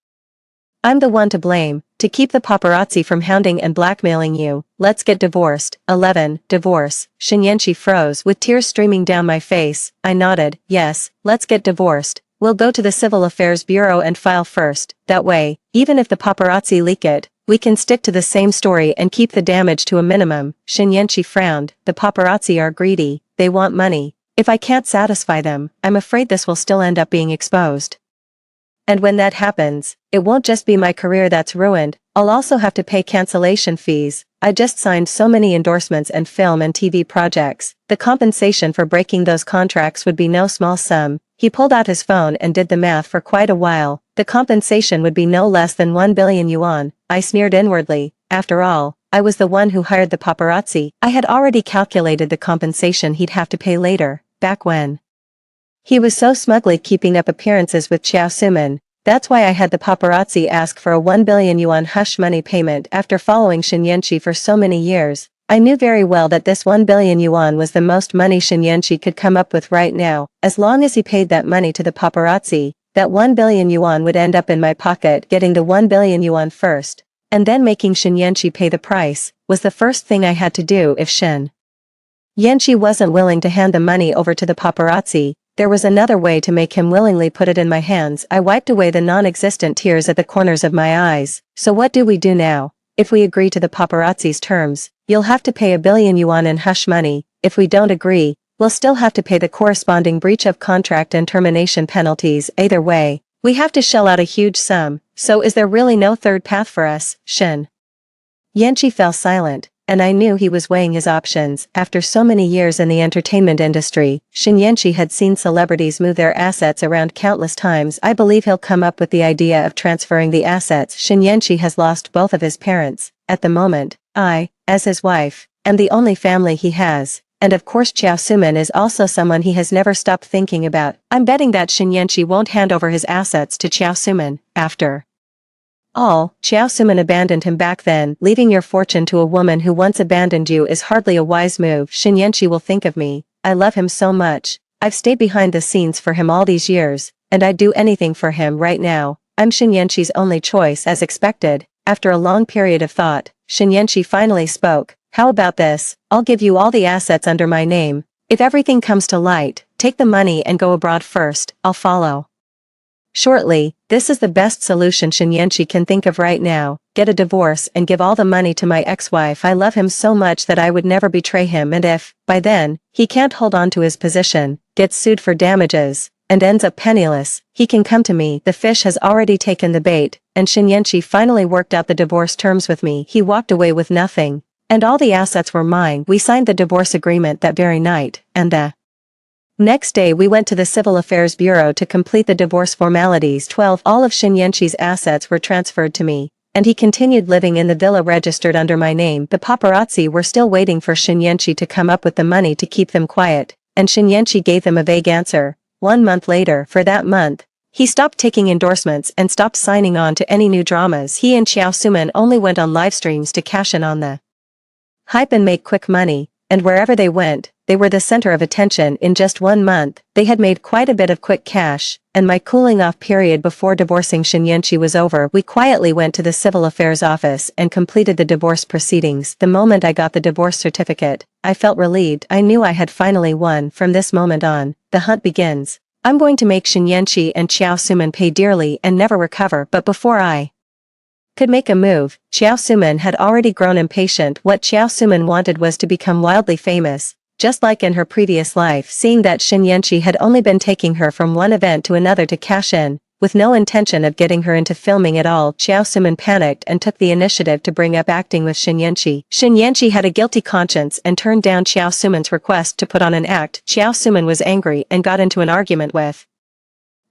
S1: I'm the one to blame, to keep the paparazzi from hounding and blackmailing you. Let's get divorced. 11. Divorce. Shen Yanqi froze with tears streaming down my face. I nodded. Yes, let's get divorced. We'll go to the Civil Affairs Bureau and file first. That way, even if the paparazzi leak it, we can stick to the same story and keep the damage to a minimum. Shen Yanqi frowned. The paparazzi are greedy. They want money. If I can't satisfy them, I'm afraid this will still end up being exposed. And when that happens, it won't just be my career that's ruined, I'll also have to pay cancellation fees. I just signed so many endorsements and film and TV projects. The compensation for breaking those contracts would be no small sum. He pulled out his phone and did the math for quite a while. The compensation would be no less than 1 billion yuan. I sneered inwardly. After all, I was the one who hired the paparazzi. I had already calculated the compensation he'd have to pay later, back when he was so smugly keeping up appearances with Qiao Suman. That's why I had the paparazzi ask for a 1 billion yuan hush money payment after following Shen Yanqi for so many years. I knew very well that this 1 billion yuan was the most money Shen Yanqi could come up with right now. As long as he paid that money to the paparazzi, that 1 billion yuan would end up in my pocket. Getting the 1 billion yuan first, and then making Shen Yanqi pay the price, was the first thing I had to do. If Shen Yanqi wasn't willing to hand the money over to the paparazzi, there was another way to make him willingly put it in my hands. I wiped away the non-existent tears at the corners of my eyes. So what do we do now? If we agree to the paparazzi's terms, you'll have to pay 1 billion yuan in hush money. If we don't agree, we'll still have to pay the corresponding breach of contract and termination penalties. Either way, we have to shell out a huge sum. So is there really no third path for us? Shen Yanqi fell silent, and I knew he was weighing his options. After so many years in the entertainment industry, Shen Yanqi had seen celebrities move their assets around countless times. I believe he'll come up with the idea of transferring the assets. Shen Yanqi has lost both of his parents. At the moment, I, as his wife, am the only family he has. And of course Qiao Suman is also someone he has never stopped thinking about. I'm betting that Shen Yanqi won't hand over his assets to Qiao Suman. After all, Qiao Suman abandoned him back then. Leaving your fortune to a woman who once abandoned you is hardly a wise move. Shen Yanqi will think of me. I love him so much. I've stayed behind the scenes for him all these years, and I'd do anything for him right now. I'm Shen Yanqi's only choice. As expected, after a long period of thought, Shen Yanqi finally spoke. How about this? I'll give you all the assets under my name. If everything comes to light, take the money and go abroad first. I'll follow shortly. This is the best solution Shen Yanqi can think of right now. Get a divorce and give all the money to my ex-wife. I love him so much that I would never betray him, and if, by then, he can't hold on to his position, gets sued for damages, and ends up penniless, he can come to me. The fish has already taken the bait, and Shen Yanqi finally worked out the divorce terms with me. He walked away with nothing, and all the assets were mine. We signed the divorce agreement that very night, and the Next day we went to the Civil Affairs Bureau to complete the divorce formalities. 12 All of Shin Yenchi's assets were transferred to me, and he continued living in the villa registered under my name. The paparazzi were still waiting for Shin Yenchi to come up with the money to keep them quiet, and Shin Yenchi gave them a vague answer. 1 month later, for that month, he stopped taking endorsements and stopped signing on to any new dramas. He and Xiao Suman only went on live streams to cash in on the hype and make quick money, and wherever they went, they were the center of attention. In just 1 month, they had made quite a bit of quick cash, and my cooling off period before divorcing Shin Yenchi was over. We quietly went to the Civil Affairs office and completed the divorce proceedings. The moment I got the divorce certificate, I felt relieved. I knew I had finally won. From this moment on, the hunt begins. I'm going to make Shin Yenchi and Xiao Suman pay dearly and never recover. But before I could make a move, Xiao Suman had already grown impatient. What Xiao Suman wanted was to become wildly famous, just like in her previous life. Seeing that Shin Yenchi had only been taking her from one event to another to cash in, with no intention of getting her into filming at all, Xiao Suman panicked and took the initiative to bring up acting with Shin Yenchi. Shin Yenchi had a guilty conscience and turned down Xiao Suman's request to put on an act. Xiao Suman was angry and got into an argument with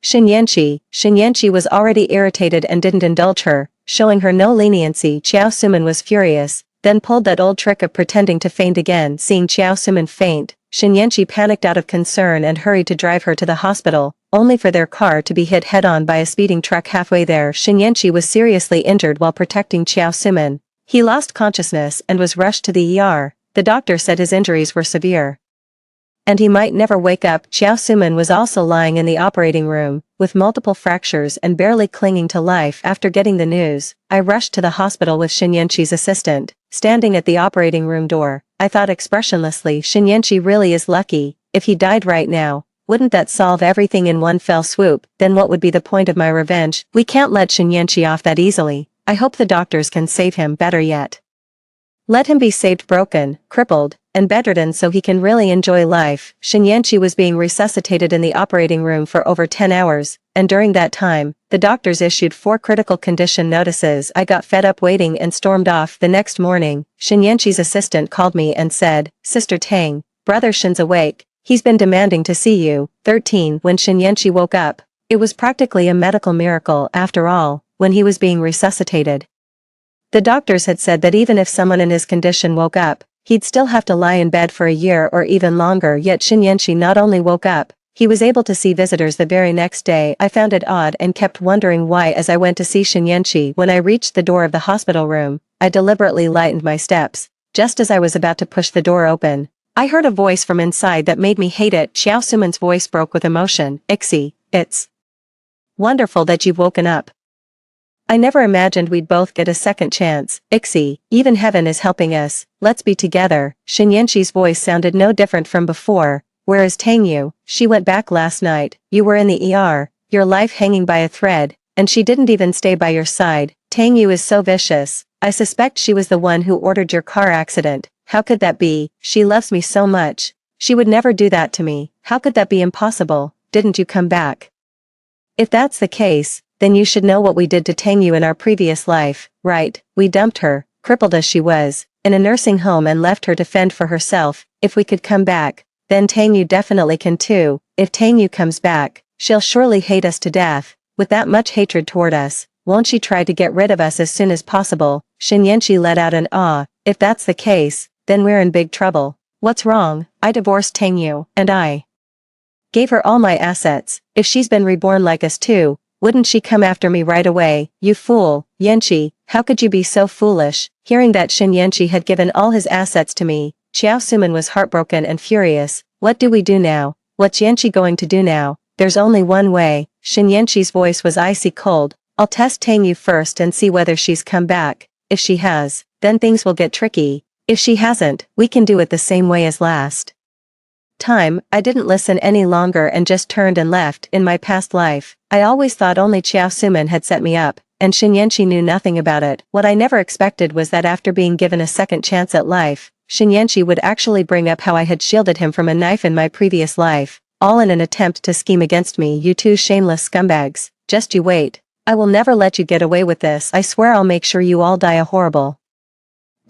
S1: Shin Yenchi. Shin Yenchi was already irritated and didn't indulge her, showing her no leniency. Xiao Suman was furious, then pulled that old trick of pretending to faint again. Seeing Xiao Suman faint, Shin Yenchi panicked out of concern and hurried to drive her to the hospital, only for their car to be hit head-on by a speeding truck. Halfway there, Shin Yenchi was seriously injured while protecting Xiao Suman. He lost consciousness and was rushed to the ER. The doctor said his injuries were severe, and he might never wake up. Xiao Suman was also lying in the operating room, with multiple fractures and barely clinging to life. After getting the news, I rushed to the hospital with Shin Yenchi's assistant. Standing at the operating room door, I thought expressionlessly, Shin Yenchi really is lucky. If he died right now, wouldn't that solve everything in one fell swoop? Then what would be the point of my revenge? We can't let Shin Yenchi off that easily. I hope the doctors can save him. Better yet, let him be saved broken, crippled, and bedridden so he can really enjoy life. Shin Yenchi was being resuscitated in the operating room for over 10 hours, and during that time, the doctors issued 4 critical condition notices. I got fed up waiting and stormed off. The next morning, Shin Yenchi's assistant called me and said, "Sister Tang, brother Shin's awake. He's been demanding to see you." 13 When Shin Yenchi woke up, it was practically a medical miracle. After all, when he was being resuscitated, the doctors had said that even if someone in his condition woke up, he'd still have to lie in bed for a year or even longer. Yet Shin Yenchi not only woke up, he was able to see visitors the very next day. I found it odd and kept wondering why. As I went to see Shin Yenchi, when I reached the door of the hospital room, I deliberately lightened my steps. Just as I was about to push the door open, I heard a voice from inside that made me hate it. Xiao Suman's voice broke with emotion. "Ixi, it's wonderful that you've woken up. I never imagined we'd both get a second chance. Ixi, even heaven is helping us. Let's be together." Shin Yenchi's voice sounded no different from before. "Where is Tangyu? She went back last night. You were in the ER, your life hanging by a thread, and she didn't even stay by your side. Tangyu is so vicious. I suspect she was the one who ordered your car accident. How could that be? She loves me so much. She would never do that to me. How could that be impossible? Didn't you come back? If that's the case, then you should know what we did to Tangyu in our previous life, right? We dumped her, crippled as she was, in a nursing home and left her to fend for herself. If we could come back, then Tangyu definitely can too. If Tangyu comes back, she'll surely hate us to death. With that much hatred toward us, won't she try to get rid of us as soon as possible?" Shin Yenchi let out an "ah." "If that's the case, then we're in big trouble." "What's wrong? I divorced Tangyu, and I gave her all my assets. If she's been reborn like us too, wouldn't she come after me right away?" "You fool, Yenchi, how could you be so foolish?" Hearing that Shin Yenchi had given all his assets to me, Xiao Suman was heartbroken and furious. "What do we do now? What's Yenchi going to do now?" "There's only one way." Shin Yenchi's voice was icy cold. "I'll test Tangyu first and see whether she's come back. If she has, then things will get tricky. If she hasn't, we can do it the same way as last time." I didn't listen any longer and just turned and left. In my past life, I always thought only Xiao Suman had set me up, and Shin Yenchi knew nothing about it. What I never expected was that after being given a second chance at life, Shin Yenchi would actually bring up how I had shielded him from a knife in my previous life, all in an attempt to scheme against me. "You two shameless scumbags, just you wait. I will never let you get away with this. I swear I'll make sure you all die a horrible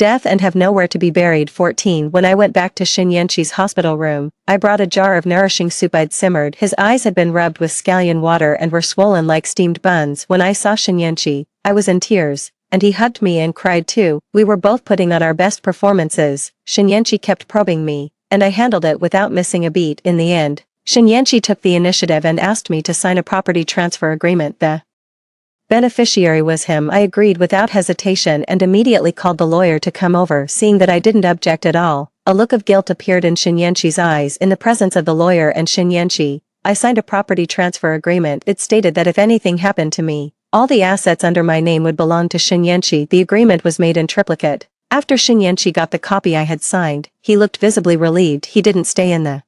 S1: death and have nowhere to be buried. 14 When I went back to Shinyanchi's hospital room, I brought a jar of nourishing soup I'd simmered. His eyes had been rubbed with scallion water and were swollen like steamed buns. When I saw Shinyanchi, I was in tears, and he hugged me and cried too. We were both putting on our best performances. Shinyanchi kept probing me, and I handled it without missing a beat. In the end, Shinyanchi took the initiative and asked me to sign a property transfer agreement. The beneficiary was him. I agreed without hesitation and immediately called the lawyer to come over. Seeing that I didn't object at all, a look of guilt appeared in Shinyanchi's eyes. In the presence of the lawyer and Shinyanchi, I signed a property transfer agreement. It stated that if anything happened to me, all the assets under my name would belong to Shinyanchi. The agreement was made in triplicate. After Shinyanchi got the copy I had signed, he looked visibly relieved. He didn't stay in the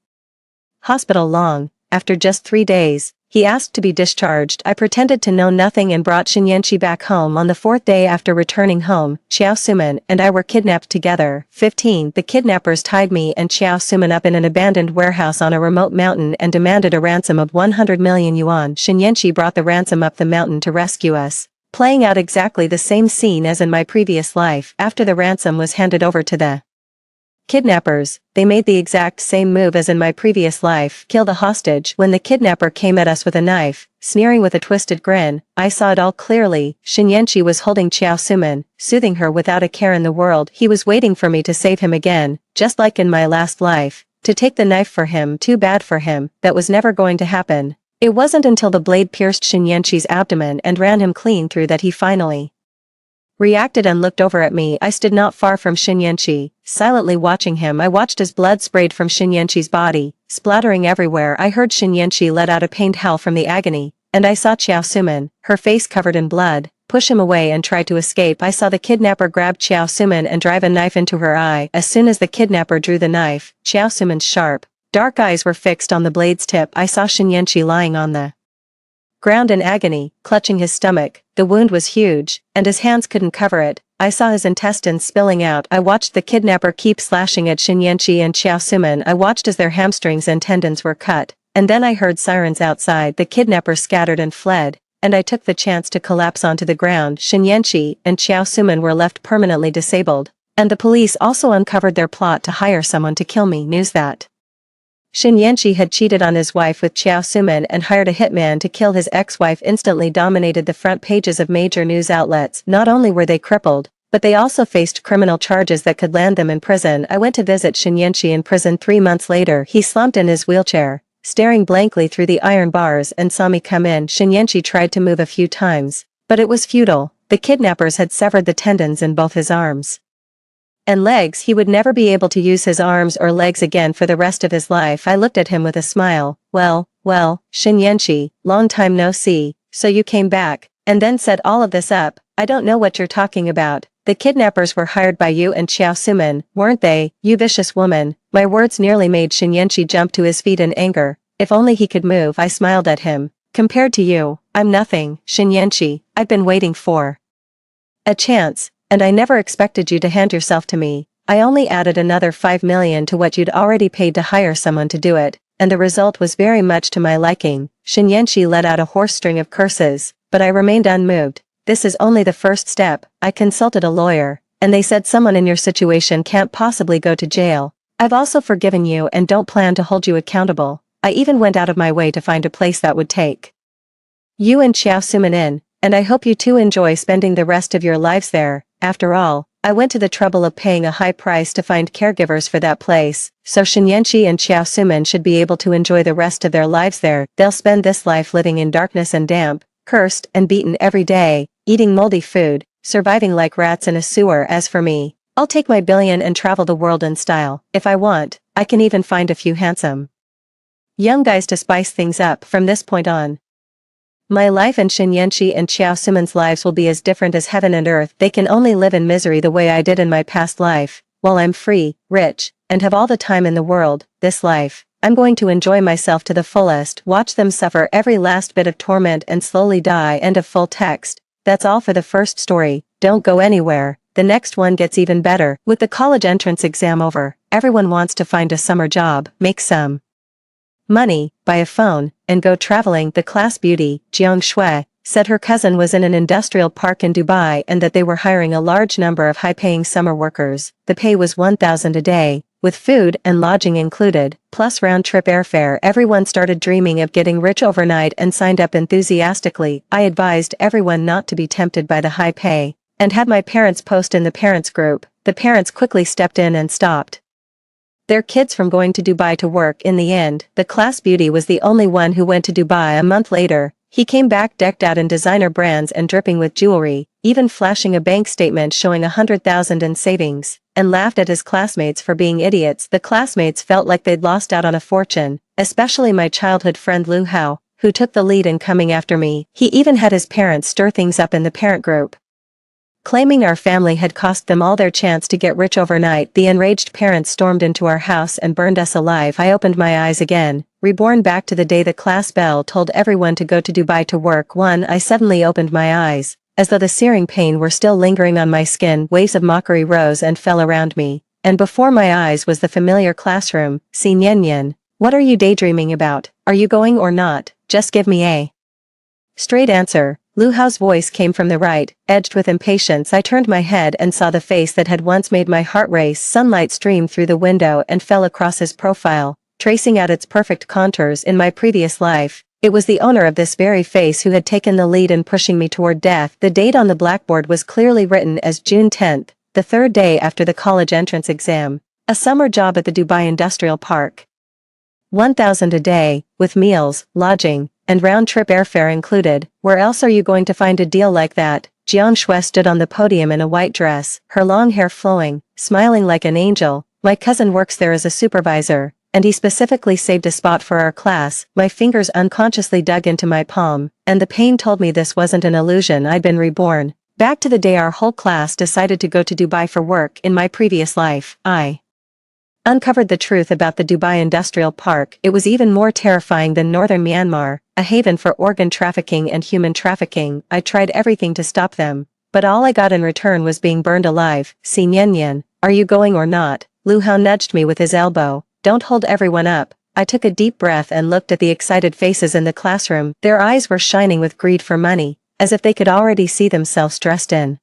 S1: hospital long. After just 3 days, he asked to be discharged. I pretended to know nothing and brought Shinyanchi back home. On the 4th day after returning home, Xiao Suman and I were kidnapped together. 15 The kidnappers tied me and Xiao Suman up in an abandoned warehouse on a remote mountain and demanded a ransom of 100 million yuan. Shinyanchi brought the ransom up the mountain to rescue us, playing out exactly the same scene as in my previous life. After the ransom was handed over to the kidnappers, they made the exact same move as in my previous life, kill the hostage. When the kidnapper came at us with a knife, sneering with a twisted grin, I saw it all clearly. Shinyanchi was holding Xiao Suman, soothing her without a care in the world. He was waiting for me to save him again, just like in my last life, to take the knife for him. Too bad for him, that was never going to happen. It wasn't until the blade pierced Shinyanchi's abdomen and ran him clean through that he finally reacted and looked over at me. I stood not far from Shinyanchi, silently watching him. I watched as blood sprayed from Shinyanchi's body, splattering everywhere. I heard Shinyanchi let out a pained howl from the agony, and I saw Xiao Suman, her face covered in blood, push him away and try to escape. I saw the kidnapper grab Xiao Suman and drive a knife into her eye. As soon as the kidnapper drew the knife, Xiao Suman's sharp, dark eyes were fixed on the blade's tip. I saw Shinyanchi lying on the ground in agony, clutching his stomach. The wound was huge, and his hands couldn't cover it. I saw his intestines spilling out. I watched the kidnapper keep slashing at Shinyanchi and Xiao Suman. I watched as their hamstrings and tendons were cut, and then I heard sirens outside. The kidnapper scattered and fled, and I took the chance to collapse onto the ground. Shinyanchi and Xiao Suman were left permanently disabled, and the police also uncovered their plot to hire someone to kill me. News that Shinyanchi had cheated on his wife with Xiao Suman and hired a hitman to kill his ex-wife instantly dominated the front pages of major news outlets. Not only were they crippled, but they also faced criminal charges that could land them in prison. I went to visit Shinyanchi in prison 3 months later. He slumped in his wheelchair, staring blankly through the iron bars, and saw me come in. Shinyanchi tried to move a few times, but it was futile. The kidnappers had severed the tendons in both his arms and legs. He would never be able to use his arms or legs again for the rest of his life. I looked at him with a smile. Well, Shinyanchi, long time no see, so you came back, and then set all of this up. I don't know what you're talking about. The kidnappers were hired by you and Xiao Suman, weren't they, you vicious woman? My words nearly made Shinyanchi jump to his feet in anger. If only he could move. I smiled at him. Compared to you, I'm nothing, Shinyanchi. I've been waiting for a chance, and I never expected you to hand yourself to me. I only added another 5 million to what you'd already paid to hire someone to do it, and the result was very much to my liking. Shinyanchi let out a hoarse string of curses, but I remained unmoved. This is only the first step. I consulted a lawyer, and they said someone in your situation can't possibly go to jail. I've also forgiven you and don't plan to hold you accountable. I even went out of my way to find a place that would take you and Xiao Suman in, and I hope you two enjoy spending the rest of your lives there. After all, I went to the trouble of paying a high price to find caregivers for that place, so Shinyanchi and Xiao Suman should be able to enjoy the rest of their lives there. They'll spend this life living in darkness and damp, cursed and beaten every day, eating moldy food, surviving like rats in a sewer. As for me, I'll take my billion and travel the world in style. If I want, I can even find a few handsome young guys to spice things up. From this point on, my life and Shinyanchi and Xiao Suman's lives will be as different as heaven and earth. They can only live in misery the way I did in my past life, while I'm free, rich, and have all the time in the world. This life, I'm going to enjoy myself to the fullest, watch them suffer every last bit of torment and slowly die. End of full text. That's all for the first story. Don't go anywhere. The next one gets even better. With the college entrance exam over, everyone wants to find a summer job, make some money, buy a phone, and go traveling. The class beauty, Jiang Shui, said her cousin was in an industrial park in Dubai and that they were hiring a large number of high-paying summer workers. The pay was $1,000 a day, with food and lodging included, plus round-trip airfare. Everyone started dreaming of getting rich overnight and signed up enthusiastically. I advised everyone not to be tempted by the high pay, and had my parents post in the parents group. The parents quickly stepped in and stopped their kids from going to Dubai to work. In the end, the class beauty was the only one who went to Dubai. A month later, he came back decked out in designer brands and dripping with jewelry, even flashing a bank statement showing $100,000 in savings, and laughed at his classmates for being idiots. The classmates felt like they'd lost out on a fortune, especially my childhood friend Lu Hao, who took the lead in coming after me. He even had his parents stir things up in the parent group, claiming our family had cost them all their chance to get rich overnight. The enraged parents stormed into our house and burned us alive. I opened my eyes again, reborn back to the day the class bell told everyone to go to Dubai to work. I suddenly opened my eyes, as though the searing pain were still lingering on my skin. Waves of mockery rose and fell around me, and before my eyes was the familiar classroom. "Si Nian Nian, what are you daydreaming about? Are you going or not? Just give me a straight answer." Lu Hao's voice came from the right, edged with impatience. I turned my head and saw the face that had once made my heart race. Sunlight streamed through the window and fell across his profile, tracing out its perfect contours. In my previous life, it was the owner of this very face who had taken the lead in pushing me toward death. The date on the blackboard was clearly written as June 10th, the third day after the college entrance exam. A summer job at the Dubai Industrial Park. $1,000 a day, with meals, lodging, and round-trip airfare included. Where else are you going to find a deal like that? Jiang Shui stood on the podium in a white dress, her long hair flowing, smiling like an angel. "My cousin works there as a supervisor, and he specifically saved a spot for our class." My fingers unconsciously dug into my palm, and the pain told me this wasn't an illusion. I'd been reborn. Back to the day our whole class decided to go to Dubai for work. In my previous life, I uncovered the truth about the Dubai Industrial Park. It was even more terrifying than northern Myanmar, a haven for organ trafficking and human trafficking. I tried everything to stop them, but all I got in return was being burned alive. "Si Nian Nian, are you going or not?" Lu Hao nudged me with his elbow. "Don't hold everyone up." I took a deep breath and looked at the excited faces in the classroom. Their eyes were shining with greed for money, as if they could already see themselves dressed in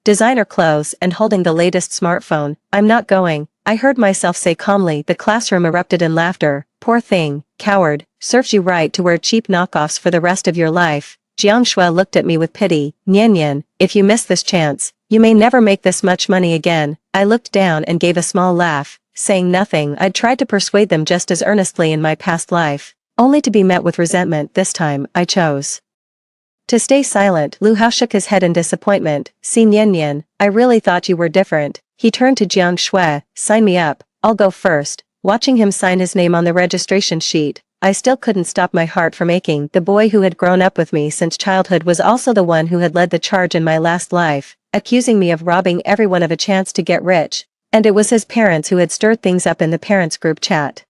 S1: designer clothes and holding the latest smartphone. "I'm not going," I heard myself say calmly. The classroom erupted in laughter. "Poor thing, coward, serves you right to wear cheap knockoffs for the rest of your life." Jiang Shui looked at me with pity. "Nian Nian, if you miss this chance, you may never make this much money again." I looked down and gave a small laugh, saying nothing. I'd tried to persuade them just as earnestly in my past life, only to be met with resentment. This time, I chose to stay silent. Lu Hao shook his head in disappointment. "Si Nian Nian, I really thought you were different." He turned to Jiang Shui. "Sign me up, I'll go first." Watching him sign his name on the registration sheet, I still couldn't stop my heart from aching. The boy who had grown up with me since childhood was also the one who had led the charge in my last life, accusing me of robbing everyone of a chance to get rich, and it was his parents who had stirred things up in the parents group chat.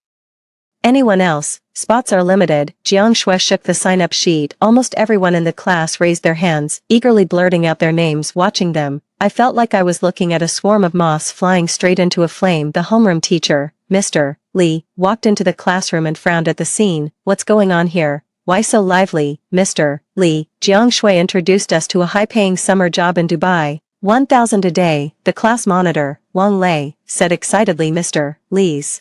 S1: "Anyone else? Spots are limited." Jiang Shui shook the sign-up sheet. Almost everyone in the class raised their hands, eagerly blurting out their names. Watching them, I felt like I was looking at a swarm of moths flying straight into a flame. The homeroom teacher, Mr. Li, walked into the classroom and frowned at the scene. "What's going on here? Why so lively?" "Mr. Li, Jiang Shui introduced us to a high-paying summer job in Dubai. $1,000 a day." The class monitor, Wang Lei, said excitedly. Mr. Li's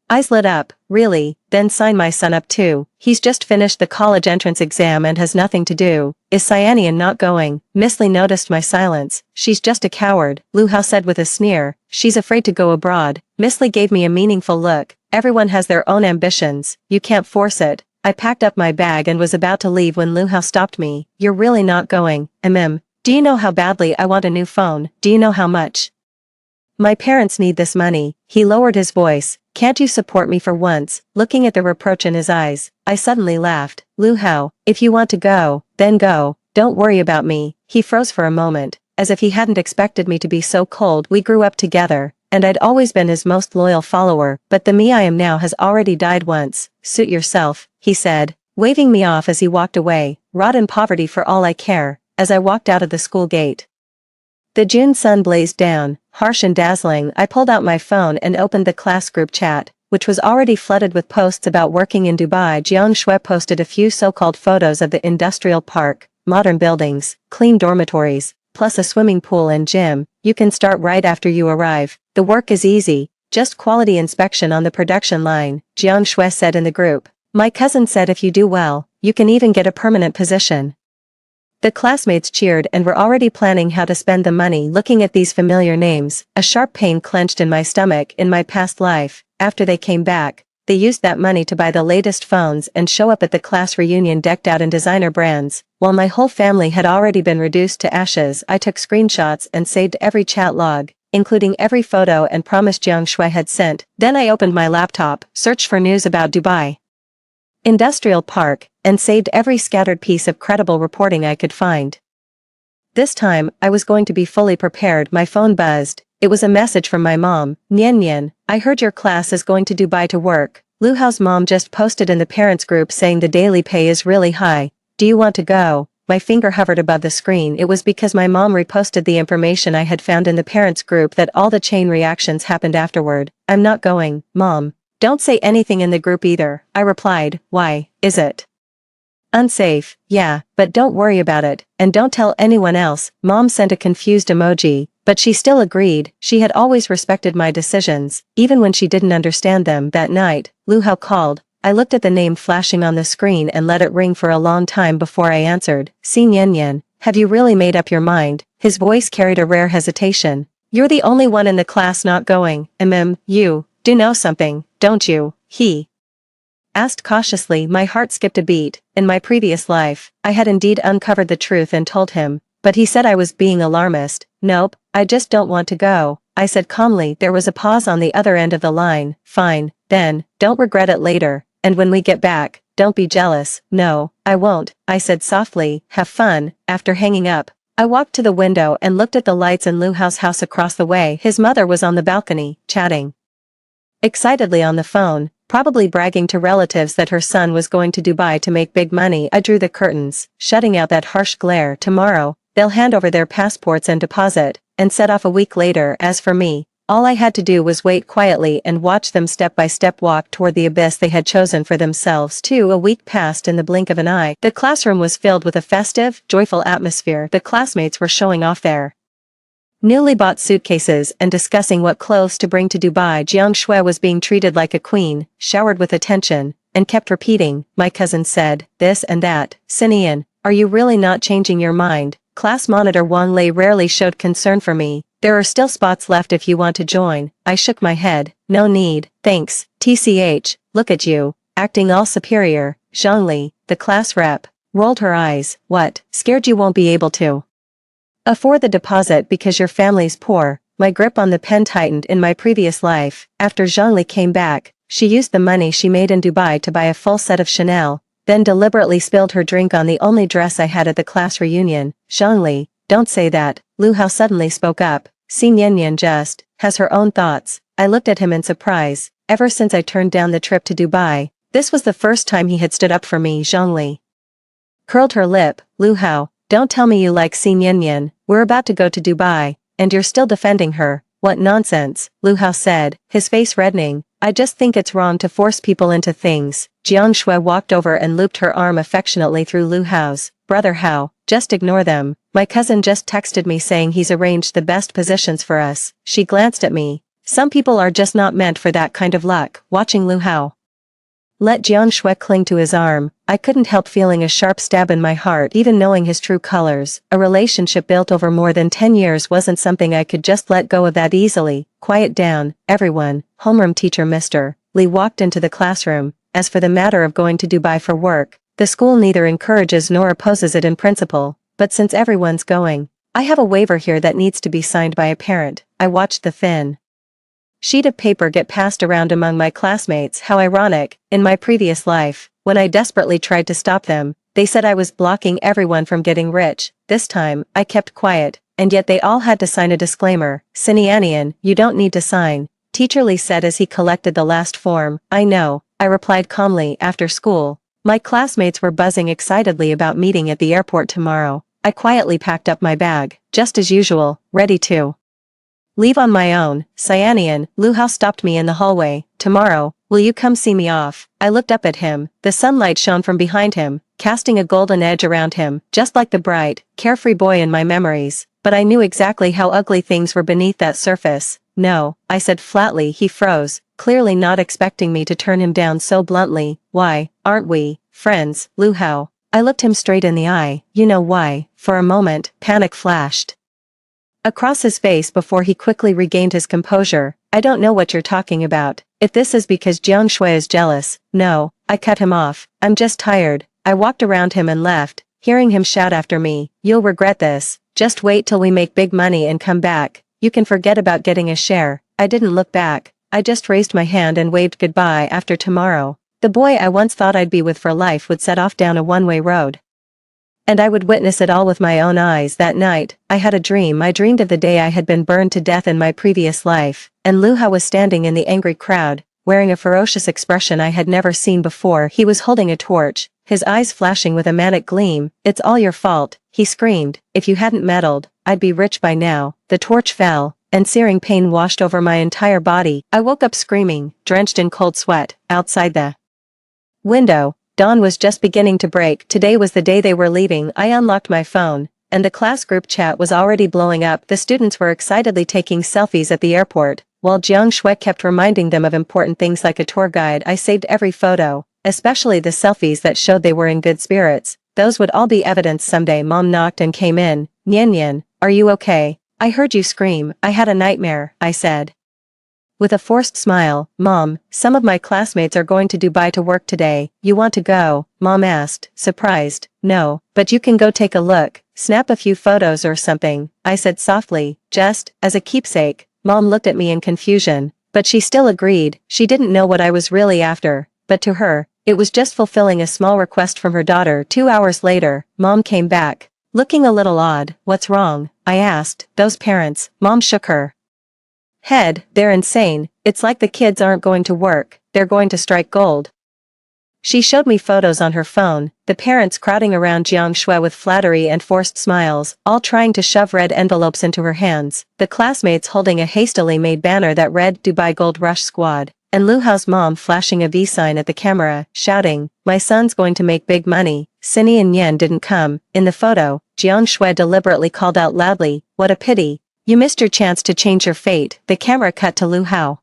S1: eyes lit up. "Really? Then sign my son up too. He's just finished the college entrance exam and has nothing to do." "Is Cyanian not going?" Miss Lee noticed my silence. "She's just a coward," Lu Hao said with a sneer. "She's afraid to go abroad." Miss Lee gave me a meaningful look. "Everyone has their own ambitions. You can't force it." I packed up my bag and was about to leave when Lu Hao stopped me. "You're really not going, Do you know how badly I want a new phone? Do you know how much my parents need this money?" He lowered his voice. "Can't you support me for once?" Looking at the reproach in his eyes, I suddenly laughed. "Lu Hao, if you want to go, then go. Don't worry about me." He froze for a moment, as if he hadn't expected me to be so cold. "We grew up together, and I'd always been his most loyal follower, but the me I am now has already died once." "Suit yourself," he said, waving me off as he walked away. "Rot in poverty for all I care." As I walked out of the school gate, the June sun blazed down, harsh and dazzling. I pulled out my phone and opened the class group chat. which was already flooded with posts about working in Dubai. Jiang Shui posted a few so-called photos of the industrial park, modern buildings, clean dormitories, plus a swimming pool and gym. You can start right after you arrive. The work is easy, just quality inspection on the production line, Jiang Shui said in the group. My cousin said if you do well, you can even get a permanent position. The classmates cheered and were already planning how to spend the money. Looking at these familiar names, a sharp pain clenched in my stomach. In my past life, after they came back, they used that money to buy the latest phones and show up at the class reunion decked out in designer brands. While my whole family had already been reduced to ashes, I took screenshots and saved every chat log, including every photo, and promised Jiang Shui had sent. Then I opened my laptop, searched for news about Dubai Industrial Park, and saved every scattered piece of credible reporting I could find. This time, I was going to be fully prepared. My phone buzzed. It was a message from my mom. Nian Nian, I heard your class is going to Dubai to work. Lu Hao's mom just posted in the parents group saying the daily pay is really high. Do you want to go? My finger hovered above the screen. It was because my mom reposted the information I had found in the parents group that all the chain reactions happened afterward. I'm not going, Mom. Don't say anything in the group either, I replied. Why, is it unsafe? Yeah, but don't worry about it, and don't tell anyone else. Mom sent a confused emoji, but she still agreed. She had always respected my decisions, even when she didn't understand them. That night, Lu Hao called. I looked at the name flashing on the screen and let it ring for a long time before I answered. Si Nian Nian, have you really made up your mind? His voice carried a rare hesitation. You're the only one in the class not going. You do know something, don't you? He asked cautiously. My heart skipped a beat. In my previous life, I had indeed uncovered the truth and told him, but he said I was being alarmist. Nope, I just don't want to go, I said calmly. There was a pause on the other end of the line. Fine, then, don't regret it later, and when we get back, don't be jealous. No, I won't, I said softly. Have fun. After hanging up, I walked to the window and looked at the lights in Lu Hao's house across the way. His mother was on the balcony, chatting excitedly on the phone, probably bragging to relatives that her son was going to Dubai to make big money. I drew the curtains, shutting out that harsh glare. Tomorrow, they'll hand over their passports and deposit, and set off a week later. As for me, all I had to do was wait quietly and watch them step by step walk toward the abyss they had chosen for themselves. A week passed in the blink of an eye. The classroom was filled with a festive, joyful atmosphere. The classmates were showing off their newly bought suitcases and discussing what clothes to bring to Dubai. Jiang Shui was being treated like a queen, showered with attention, and kept repeating. My cousin said, this and that. Sinian, are you really not changing your mind? Class monitor Wang Lei rarely showed concern for me. There are still spots left if you want to join. I shook my head. No need, thanks. TCH, look at you, acting all superior. Zhongli, the class rep, rolled her eyes. What, scared you won't be able to afford the deposit because your family's poor? My grip on the pen tightened. In my previous life, after Zhongli came back, she used the money she made in Dubai to buy a full set of Chanel, then deliberately spilled her drink on the only dress I had at the class reunion. Zhongli, don't say that, Lu Hao suddenly spoke up. Si Nian Nian just has her own thoughts. I looked at him in surprise. Ever since I turned down the trip to Dubai, this was the first time he had stood up for me. Zhongli curled her lip. Lu Hao, don't tell me you like Si Nian Nian. We're about to go to Dubai, and you're still defending her. What nonsense, Lu Hao said, his face reddening. I just think it's wrong to force people into things. Jiang Shui walked over and looped her arm affectionately through Lu Hao's. Brother Hao, just ignore them. My cousin just texted me saying he's arranged the best positions for us. She glanced at me. Some people are just not meant for that kind of luck. Watching Lu Hao let Jiang Shui cling to his arm, I couldn't help feeling a sharp stab in my heart. Even knowing his true colors, a relationship built over more than 10 years wasn't something I could just let go of that easily. Quiet down, everyone. Homeroom teacher Mr. Lee walked into the classroom. As for the matter of going to Dubai for work, the school neither encourages nor opposes it in principle, but since everyone's going, I have a waiver here that needs to be signed by a parent. I watched the thin sheet of paper get passed around among my classmates. How ironic, in my previous life, when I desperately tried to stop them, they said I was blocking everyone from getting rich. This time, I kept quiet, and yet they all had to sign a disclaimer. Sinianian, you don't need to sign, Teacher Lee said as he collected the last form. I know, I replied calmly. After school, my classmates were buzzing excitedly about meeting at the airport tomorrow. I quietly packed up my bag, just as usual, ready to Leave on my own, Cyanian. Lu Hao stopped me in the hallway. Tomorrow, will you come see me off? I looked up at him. The sunlight shone from behind him, casting a golden edge around him, just like the bright, carefree boy in my memories. But I knew exactly how ugly things were beneath that surface. No, I said flatly. He froze, clearly not expecting me to turn him down so bluntly. Why, aren't we friends, Lu Hao? I looked him straight in the eye. You know why? For a moment, panic flashed across his face before he quickly regained his composure. I don't know what you're talking about. If this is because Jiang Shui is jealous, no, I cut him off. I'm just tired. I walked around him and left, hearing him shout after me, you'll regret this. Just wait till we make big money and come back. You can forget about getting a share. I didn't look back. I just raised my hand and waved goodbye. After tomorrow, the boy I once thought I'd be with for life would set off down a one-way road. And I would witness it all with my own eyes. That night, I had a dream. I dreamed of the day I had been burned to death in my previous life, and Lu Hao was standing in the angry crowd, wearing a ferocious expression I had never seen before. He was holding a torch, his eyes flashing with a manic gleam. It's all your fault, he screamed. If you hadn't meddled, I'd be rich by now. The torch fell, and searing pain washed over my entire body. I woke up screaming, drenched in cold sweat. Outside the window, dawn was just beginning to break. Today was the day they were leaving. I unlocked my phone, and the class group chat was already blowing up. The students were excitedly taking selfies at the airport, while Jiang Shui kept reminding them of important things like a tour guide. I saved every photo, especially the selfies that showed they were in good spirits. Those would all be evidence someday. Mom knocked and came in. Nian Nian, are you okay? I heard you scream. I had a nightmare, I said with a forced smile. Mom, some of my classmates are going to Dubai to work today. You want to go? Mom asked, surprised. No, but you can go take a look, snap a few photos or something, I said softly, just as a keepsake. Mom looked at me in confusion, but she still agreed. She didn't know what I was really after, but to her, it was just fulfilling a small request from her daughter. 2 hours later, Mom came back, looking a little odd. What's wrong? I asked. Those parents. Mom shook her head. They're insane. It's like the kids aren't going to work, they're going to strike gold. She showed me photos on her phone, the parents crowding around Jiang Shui with flattery and forced smiles, all trying to shove red envelopes into her hands, the classmates holding a hastily made banner that read Dubai Gold Rush Squad, and Lu Hao's mom flashing a V sign at the camera, shouting, my son's going to make big money. Cindy and Yan didn't come. In the photo, Jiang Shui deliberately called out loudly, what a pity. You missed your chance to change your fate. The camera cut to Lu Hao.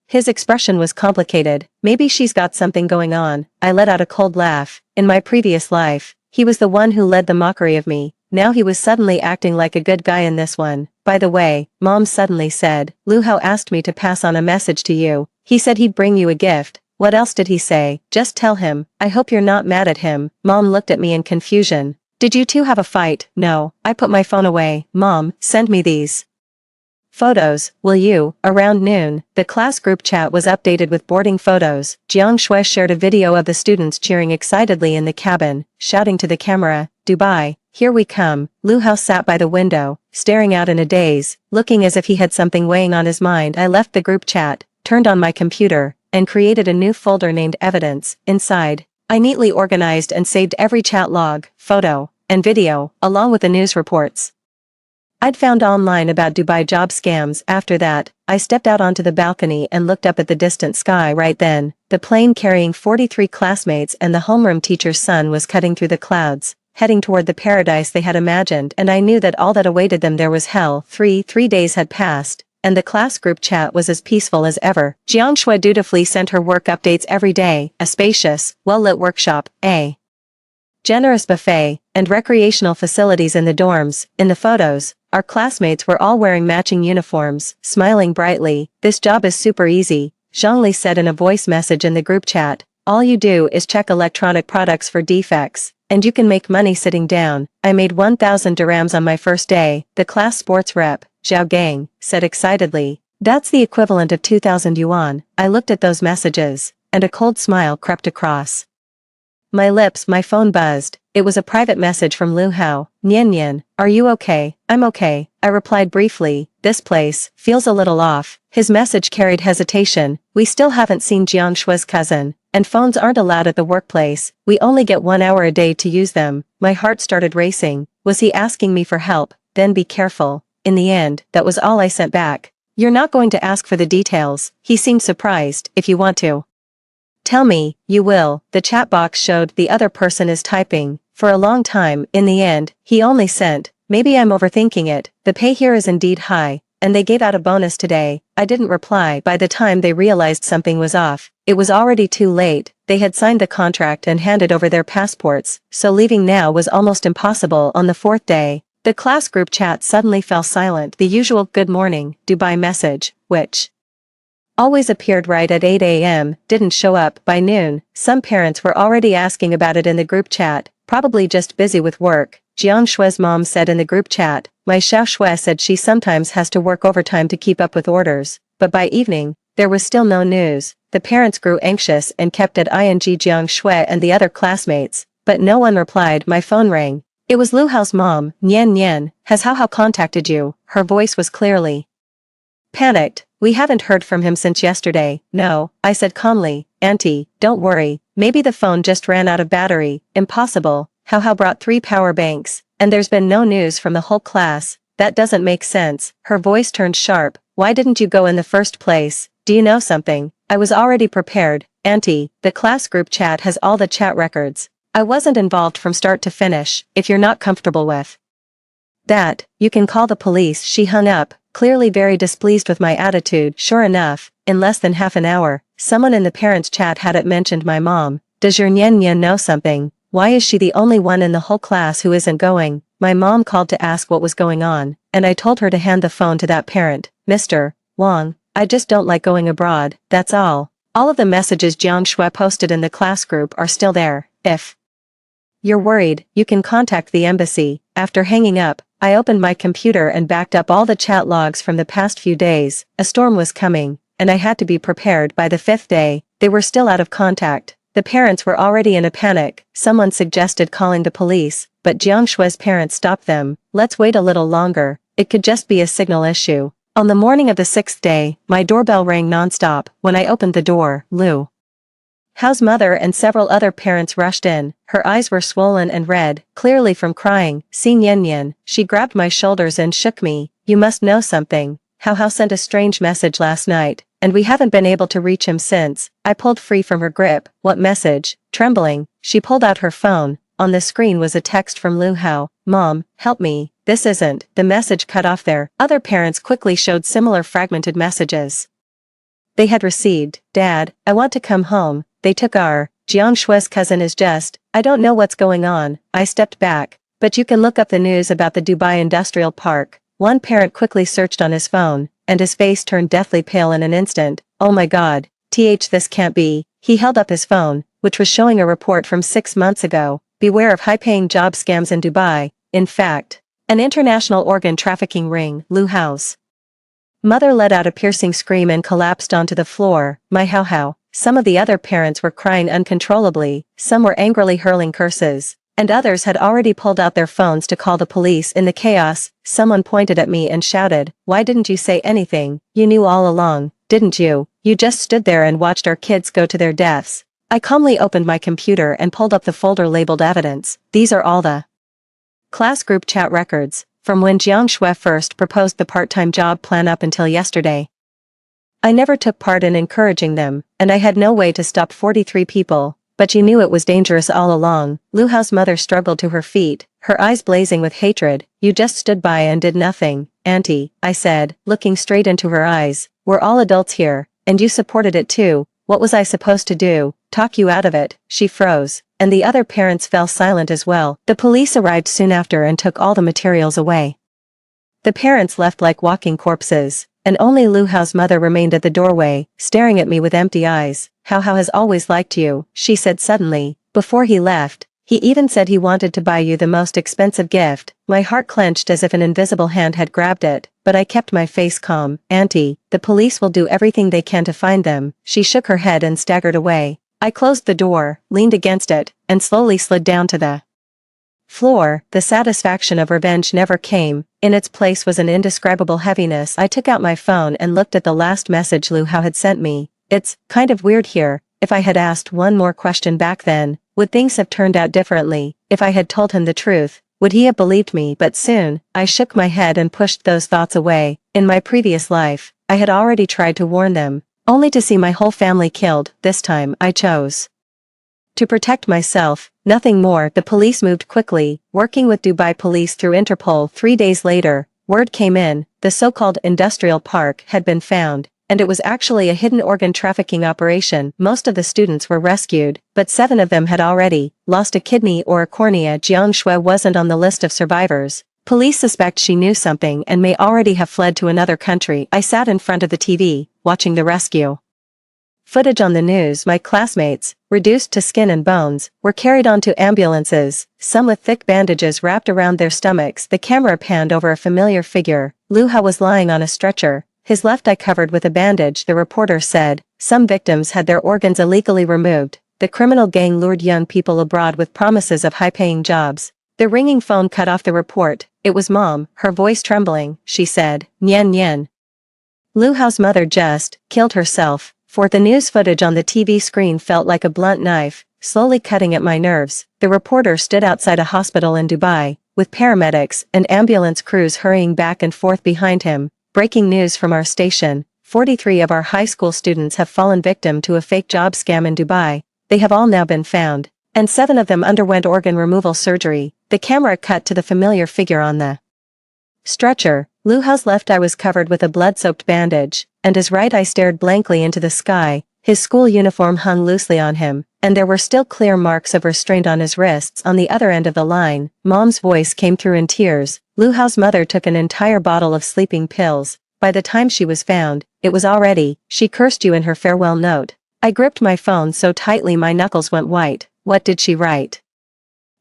S1: His expression was complicated. Maybe she's got something going on. I let out a cold laugh. In my previous life, he was the one who led the mockery of me. Now he was suddenly acting like a good guy in this one. By the way, Mom suddenly said, Lu Hao asked me to pass on a message to you. He said he'd bring you a gift. What else did he say? Just tell him. I hope you're not mad at him. Mom looked at me in confusion. Did you two have a fight? No. I put my phone away. Mom, send me these photos, will you? Around noon, the class group chat was updated with boarding photos. Jiang Shui shared a video of the students cheering excitedly in the cabin, shouting to the camera, Dubai, here we come. Lu Hao sat by the window, staring out in a daze, looking as if he had something weighing on his mind. I left the group chat, turned on my computer, and created a new folder named Evidence. Inside, I neatly organized and saved every chat log, photo, and video, along with the news reports I'd found online about Dubai job scams. After that, I stepped out onto the balcony and looked up at the distant sky. Right then, the plane carrying 43 classmates and the homeroom teacher's son was cutting through the clouds, heading toward the paradise they had imagined, and I knew that all that awaited them there was hell. Three days had passed, and the class group chat was as peaceful as ever. Jiang Shui dutifully sent her work updates every day, a spacious, well-lit workshop, a generous buffet, and recreational facilities in the dorms. In the photos, our classmates were all wearing matching uniforms, smiling brightly. This job is super easy, Zhongli said in a voice message in the group chat. All you do is check electronic products for defects, and you can make money sitting down. I made 1,000 dirhams on my first day, the class sports rep, Zhao Gang, said excitedly. That's the equivalent of 2,000 yuan. I looked at those messages, and a cold smile crept across my lips. My phone buzzed. It was a private message from Lu Hao. Nian Nian, are you okay? I'm okay, I replied briefly. This place feels a little off. His message carried hesitation. We still haven't seen Jiang Shui's cousin, and phones aren't allowed at the workplace. We only get 1 hour a day to use them. My heart started racing. Was he asking me for help? Then be careful. in the end, that was all I sent back. You're not going to ask for the details, he seemed surprised, if you want to. Tell me, you will, the chat box showed the other person is typing. For a long time, in the end, he only sent, maybe I'm overthinking it, the pay here is indeed high, and they gave out a bonus today. I didn't reply. By the time they realized something was off, it was already too late. They had signed the contract and handed over their passports, so leaving now was almost impossible. On the fourth day, the class group chat suddenly fell silent. The usual good morning, Dubai message, which always appeared right at 8 a.m., didn't show up. By noon, some parents were already asking about it in the group chat, probably just busy with work. Jiang Shue's mom said in the group chat, my Xiao Shui said she sometimes has to work overtime to keep up with orders, but by evening, there was still no news. The parents grew anxious and kept at ing Jiang Shui and the other classmates, but no one replied. My phone rang. It was Lu Hao's mom. Nian Nian, has Hao contacted you? Her voice was clearly panicked. We haven't heard from him since yesterday. No, I said calmly. Auntie, don't worry, maybe the phone just ran out of battery. Impossible. Hao brought 3 power banks, and there's been no news from the whole class. That doesn't make sense. Her voice turned sharp. Why didn't you go in the first place? Do you know something? I was already prepared. Auntie, the class group chat has all the chat records. I wasn't involved from start to finish. If you're not comfortable with that, you can call the police. She hung up, clearly very displeased with my attitude. Sure enough, in less than half an hour, someone in the parents' chat had it mentioned my mom. Does your Nian Nian know something? Why is she the only one in the whole class who isn't going? My mom called to ask what was going on, and I told her to hand the phone to that parent. Mr. Wang, I just don't like going abroad, that's all. All of the messages Jiang Shui posted in the class group are still there. If you're worried, you can contact the embassy. After hanging up, I opened my computer and backed up all the chat logs from the past few days. A storm was coming, and I had to be prepared. By the 5th day, they were still out of contact. The parents were already in a panic. Someone suggested calling the police, but Jiang Shui's parents stopped them. Let's wait a little longer. It could just be a signal issue. On the morning of the 6th day, my doorbell rang nonstop. When I opened the door, Lu Hao's mother and several other parents rushed in. Her eyes were swollen and red, clearly from crying. See Nian Nian, she grabbed my shoulders and shook me. You must know something. Hao sent a strange message last night, and we haven't been able to reach him since. I pulled free from her grip. What message? Trembling, she pulled out her phone. On the screen was a text from Lu Hao. Mom, help me. This isn't. The message cut off there. Other parents quickly showed similar fragmented messages they had received. Dad, I want to come home. They took our Jiang Shui's cousin is just, I don't know what's going on. I stepped back, but you can look up the news about the Dubai Industrial Park. One parent quickly searched on his phone, and his face turned deathly pale in an instant. Oh my god, this can't be. He held up his phone, which was showing a report from 6 months ago. Beware of high-paying job scams in Dubai. In fact, an international organ trafficking ring. Lu Hao's mother let out a piercing scream and collapsed onto the floor. My Hao. Some of the other parents were crying uncontrollably, some were angrily hurling curses, and others had already pulled out their phones to call the police. In the chaos, someone pointed at me and shouted, why didn't you say anything? You knew all along, didn't you? You just stood there and watched our kids go to their deaths. I calmly opened my computer and pulled up the folder labeled evidence. These are all the class group chat records, from when Jiang Shui first proposed the part-time job plan up until yesterday. I never took part in encouraging them, and I had no way to stop 43 people, but you knew it was dangerous all along. Lu Hao's mother struggled to her feet, her eyes blazing with hatred. You just stood by and did nothing. Auntie, I said, looking straight into her eyes, we're all adults here, and you supported it too. What was I supposed to do? Talk you out of it? She froze, and the other parents fell silent as well. The police arrived soon after and took all the materials away. The parents left like walking corpses, and only Lu Hao's mother remained at the doorway, staring at me with empty eyes. Hao has always liked you, she said suddenly. Before he left, he even said he wanted to buy you the most expensive gift. My heart clenched as if an invisible hand had grabbed it, but I kept my face calm. Auntie, the police will do everything they can to find them. She shook her head and staggered away. I closed the door, leaned against it, and slowly slid down to the floor. The satisfaction of revenge never came. In its place was an indescribable heaviness. I took out my phone and looked at the last message Lu Hao had sent me. It's kind of weird here. If I had asked one more question back then, would things have turned out differently? If I had told him the truth, Would he have believed me? But soon, I shook my head and pushed those thoughts away. In my previous life, I had already tried to warn them, only to see my whole family killed. This time, I chose to protect myself, nothing more. The police moved quickly, working with Dubai police through Interpol. 3 days later, word came in, the so-called industrial park had been found, and it was actually a hidden organ trafficking operation. Most of the students were rescued, but 7 of them had already lost a kidney or a cornea. Jiang Shui wasn't on the list of survivors. Police suspect she knew something and may already have fled to another country. I sat in front of the TV, watching the rescue footage on the news. My classmates, reduced to skin and bones, were carried onto ambulances, some with thick bandages wrapped around their stomachs. The camera panned over a familiar figure. Lu Hao was lying on a stretcher, his left eye covered with a bandage. The reporter said, some victims had their organs illegally removed. The criminal gang lured young people abroad with promises of high-paying jobs. The ringing phone cut off the report. It was Mom, her voice trembling. She said, Nian Nian. Lu Hao's mother just killed herself. For the news footage on the TV screen felt like a blunt knife, slowly cutting at my nerves. The reporter stood outside a hospital in Dubai, with paramedics and ambulance crews hurrying back and forth behind him. Breaking news from our station, 43 of our high school students have fallen victim to a fake job scam in Dubai. They have all now been found, and 7 of them underwent organ removal surgery. The camera cut to the familiar figure on the stretcher. Lu Hao's left eye was covered with a blood-soaked bandage, and his right eye stared blankly into the sky. His school uniform hung loosely on him, and there were still clear marks of restraint on his wrists. On the other end of the line, Mom's voice came through in tears. Lu Hao's mother took an entire bottle of sleeping pills. By the time she was found, it was already. She cursed you in her farewell note. I gripped my phone so tightly my knuckles went white. What did she write?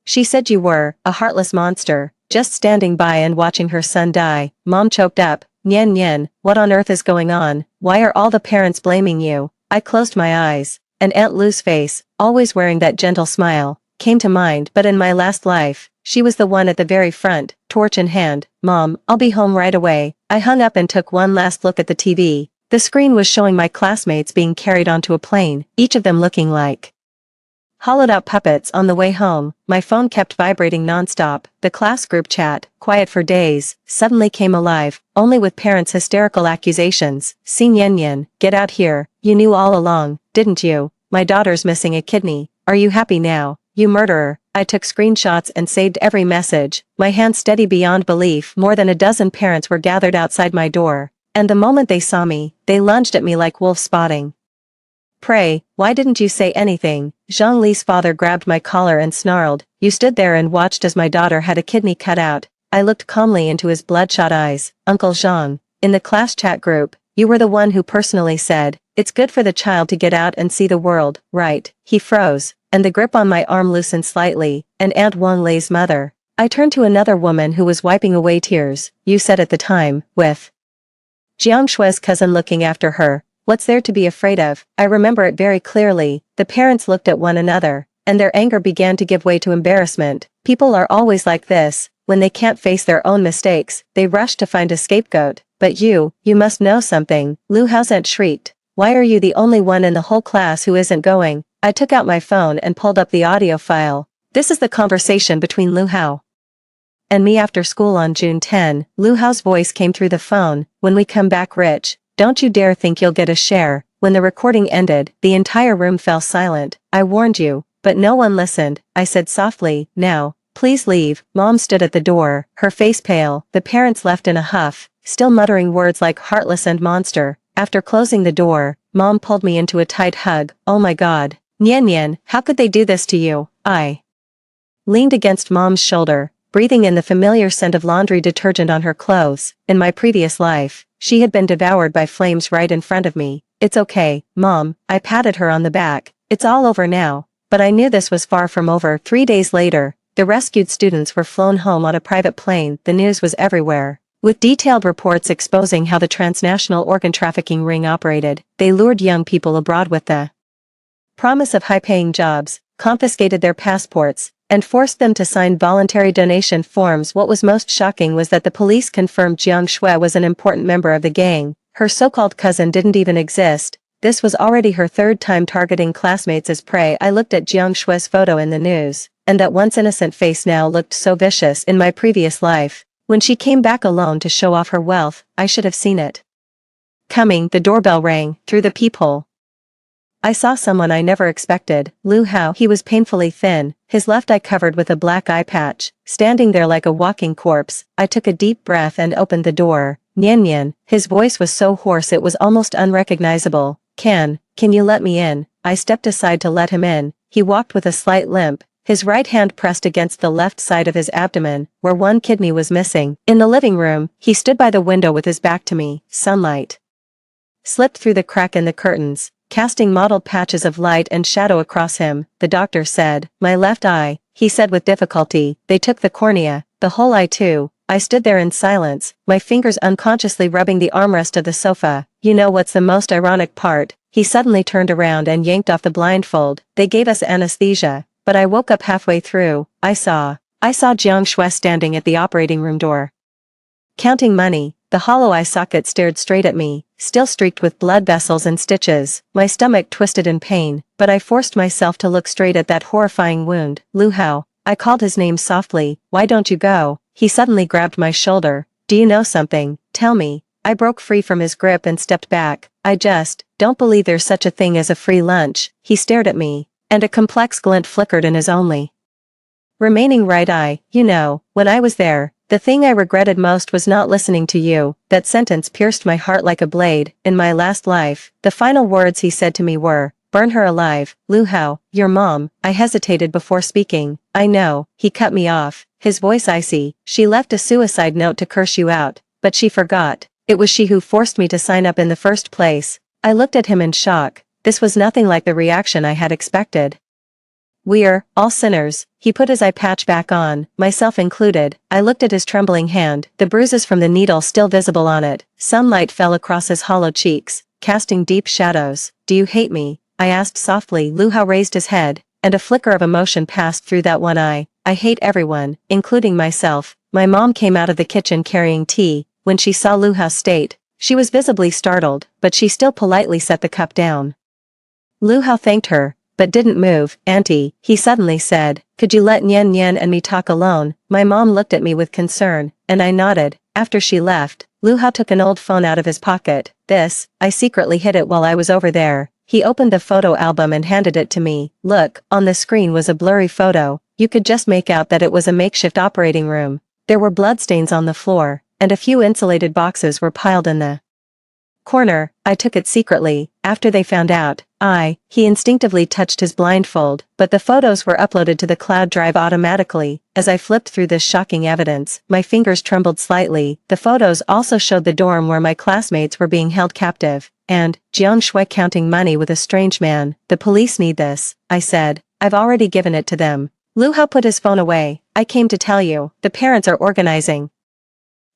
S1: She said you were a heartless monster, just standing by and watching her son die. Mom choked up. Nian Nian, what on earth is going on? Why are all the parents blaming you? I closed my eyes, and Aunt Lu's face, always wearing that gentle smile, came to mind. But in my last life, she was the one at the very front, torch in hand. Mom, I'll be home right away. I hung up and took one last look at the TV. The screen was showing my classmates being carried onto a plane, each of them looking like hollowed-out puppets. On the way home, my phone kept vibrating nonstop. The class group chat, quiet for days, suddenly came alive, only with parents' hysterical accusations. Xin Yan, get out here. You knew all along, didn't you? My daughter's missing a kidney. Are you happy now, you murderer? I took screenshots and saved every message, my hand steady beyond belief. More than a dozen parents were gathered outside my door, and the moment they saw me, they lunged at me like wolves spotting prey. Why didn't you say anything? Zhang Li's father grabbed my collar and snarled. You stood there and watched as my daughter had a kidney cut out. I looked calmly into his bloodshot eyes. Uncle Zhang, in the class chat group, you were the one who personally said, it's good for the child to get out and see the world, right? He froze, and the grip on my arm loosened slightly. And Aunt Wang Lei's mother. I turned to another woman who was wiping away tears. You said at the time, with Jiang Shui's cousin looking after her. What's there to be afraid of? I remember it very clearly. The parents looked at one another, and their anger began to give way to embarrassment. People are always like this. When they can't face their own mistakes, they rush to find a scapegoat. But you must know something. Lu Hao's aunt shrieked. Why are you the only one in the whole class who isn't going? I took out my phone and pulled up the audio file. This is the conversation between Lu Hao and me after school on June 10. Lu Hao's voice came through the phone. When we come back rich, don't you dare think you'll get a share. When the recording ended, the entire room fell silent. I warned you, but no one listened. I said softly, now, please leave. Mom stood at the door, her face pale. The parents left in a huff, still muttering words like heartless and monster. After closing the door, Mom pulled me into a tight hug. Oh my God. Nian Nian, how could they do this to you? I leaned against Mom's shoulder, breathing in the familiar scent of laundry detergent on her clothes. In my previous life, she had been devoured by flames right in front of me. It's okay, Mom. I patted her on the back. It's all over now. But I knew this was far from over. 3 days later, the rescued students were flown home on a private plane. The news was everywhere, with detailed reports exposing how the transnational organ trafficking ring operated. They lured young people abroad with the promise of high-paying jobs, confiscated their passports, and forced them to sign voluntary donation forms. What was most shocking was that the police confirmed Jiang Shui was an important member of the gang. Her so-called cousin didn't even exist. This was already her 3rd time targeting classmates as prey. I looked at Jiang Shui's photo in the news. and that once innocent face now looked so vicious in my previous life. When she came back alone to show off her wealth, I should have seen it coming. The doorbell rang through the peephole. I saw someone I never expected, Lu Hao. He was painfully thin, his left eye covered with a black eye patch, standing there like a walking corpse. I took a deep breath and opened the door. Nian Nian, his voice was so hoarse it was almost unrecognizable. Can you let me in? I stepped aside to let him in. He walked with a slight limp, his right hand pressed against the left side of his abdomen, where one kidney was missing. In the living room, he stood by the window with his back to me. Sunlight slipped through the crack in the curtains, casting mottled patches of light and shadow across him. The doctor said, "My left eye," he said with difficulty. "They took the cornea, the whole eye too." I stood there in silence, my fingers unconsciously rubbing the armrest of the sofa. You know what's the most ironic part? He suddenly turned around and yanked off the blindfold. "They gave us anesthesia, but I woke up halfway through. I saw Jiang Shui standing at the operating room door, counting money." The hollow eye socket stared straight at me, still streaked with blood vessels and stitches. My stomach twisted in pain, but I forced myself to look straight at that horrifying wound. "Lu Hao." I called his name softly. "Why don't you go?" He suddenly grabbed my shoulder. "Do you know something? Tell me." I broke free from his grip and stepped back. "I just don't believe there's such a thing as a free lunch." He stared at me, and a complex glint flickered in his only remaining right eye. "You know, when I was there, the thing I regretted most was not listening to you." That sentence pierced my heart like a blade. In my last life, the final words he said to me were, "Burn her alive." "Lu Hao, your mom." I hesitated before speaking. "I know." He cut me off, his voice icy. "She left a suicide note to curse you out, but she forgot. It was she who forced me to sign up in the first place." I looked at him in shock. This was nothing like the reaction I had expected. "We're all sinners." He put his eye patch back on, myself included. I looked at his trembling hand, the bruises from the needle still visible on it. Sunlight fell across his hollow cheeks, casting deep shadows. "Do you hate me?" I asked softly. Lu Hao raised his head, and a flicker of emotion passed through that one eye. "I hate everyone, including myself." My mom came out of the kitchen carrying tea. When she saw Lu Hao's state, she was visibly startled, but she still politely set the cup down. Lu Hao thanked her, but didn't move. "Auntie," he suddenly said, "could you let Nian Nian and me talk alone?" My mom looked at me with concern, and I nodded. After she left, Lu Hao took an old phone out of his pocket. I secretly hid it while I was over there." He opened the photo album and handed it to me. "Look." On the screen was a blurry photo. You could just make out that it was a makeshift operating room. There were bloodstains on the floor, and a few insulated boxes were piled in the corner. I took it secretly. After they found out, he instinctively touched his blindfold, but the photos were uploaded to the cloud drive automatically. As I flipped through this shocking evidence, my fingers trembled slightly. The photos also showed the dorm where my classmates were being held captive, and Jiang Shui counting money with a strange man. "The police need this," I said. "I've already given it to them." Lu Hao put his phone away. "I came to tell you, the parents are organizing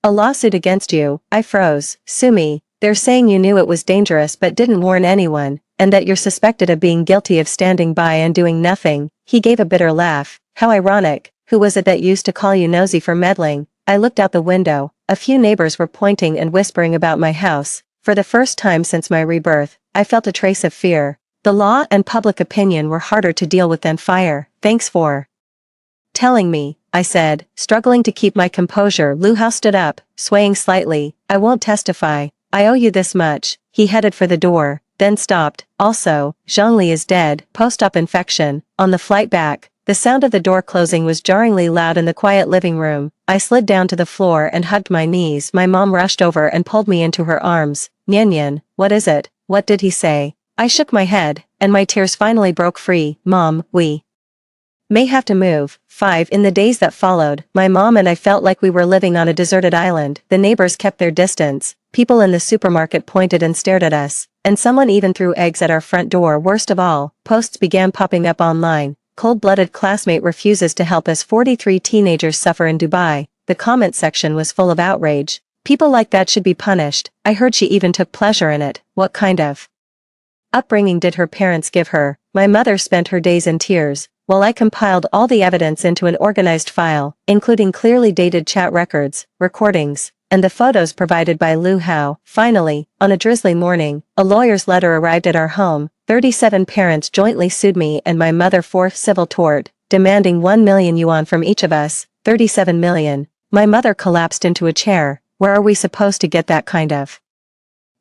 S1: a lawsuit against you." I froze. "Sue me. They're saying you knew it was dangerous but didn't warn anyone, and that you're suspected of being guilty of standing by and doing nothing." He gave a bitter laugh. "How ironic. Who was it that used to call you nosy for meddling?" I looked out the window. A few neighbors were pointing and whispering about my house. For the first time since my rebirth, I felt a trace of fear. The law and public opinion were harder to deal with than fire. "Thanks for telling me," I said, struggling to keep my composure. Lu Hao stood up, swaying slightly. "I won't testify. I owe you this much." He headed for the door, then stopped. "Also, Zhongli is dead, post-op infection." On the flight back, the sound of the door closing was jarringly loud in the quiet living room. I slid down to the floor and hugged my knees. My mom rushed over and pulled me into her arms. "Nian Nian, what is it? What did he say?" I shook my head, and my tears finally broke free. "Mom, we may have to move." In the days that followed, my mom and I felt like we were living on a deserted island. The neighbors kept their distance, people in the supermarket pointed and stared at us, and someone even threw eggs at our front door. Worst of all, posts began popping up online. "Cold-blooded classmate refuses to help as 43 teenagers suffer in Dubai." The comment section was full of outrage. People like that should be punished. I heard she even took pleasure in it. What kind of upbringing did her parents give her? My mother spent her days in tears, while I compiled all the evidence into an organized file, including clearly dated chat records, recordings, and the photos provided by Lu Hao. Finally, on a drizzly morning, a lawyer's letter arrived at our home. 37 parents jointly sued me and my mother for civil tort, demanding 1 million yuan from each of us, 37 million. My mother collapsed into a chair. Where are we supposed to get that kind of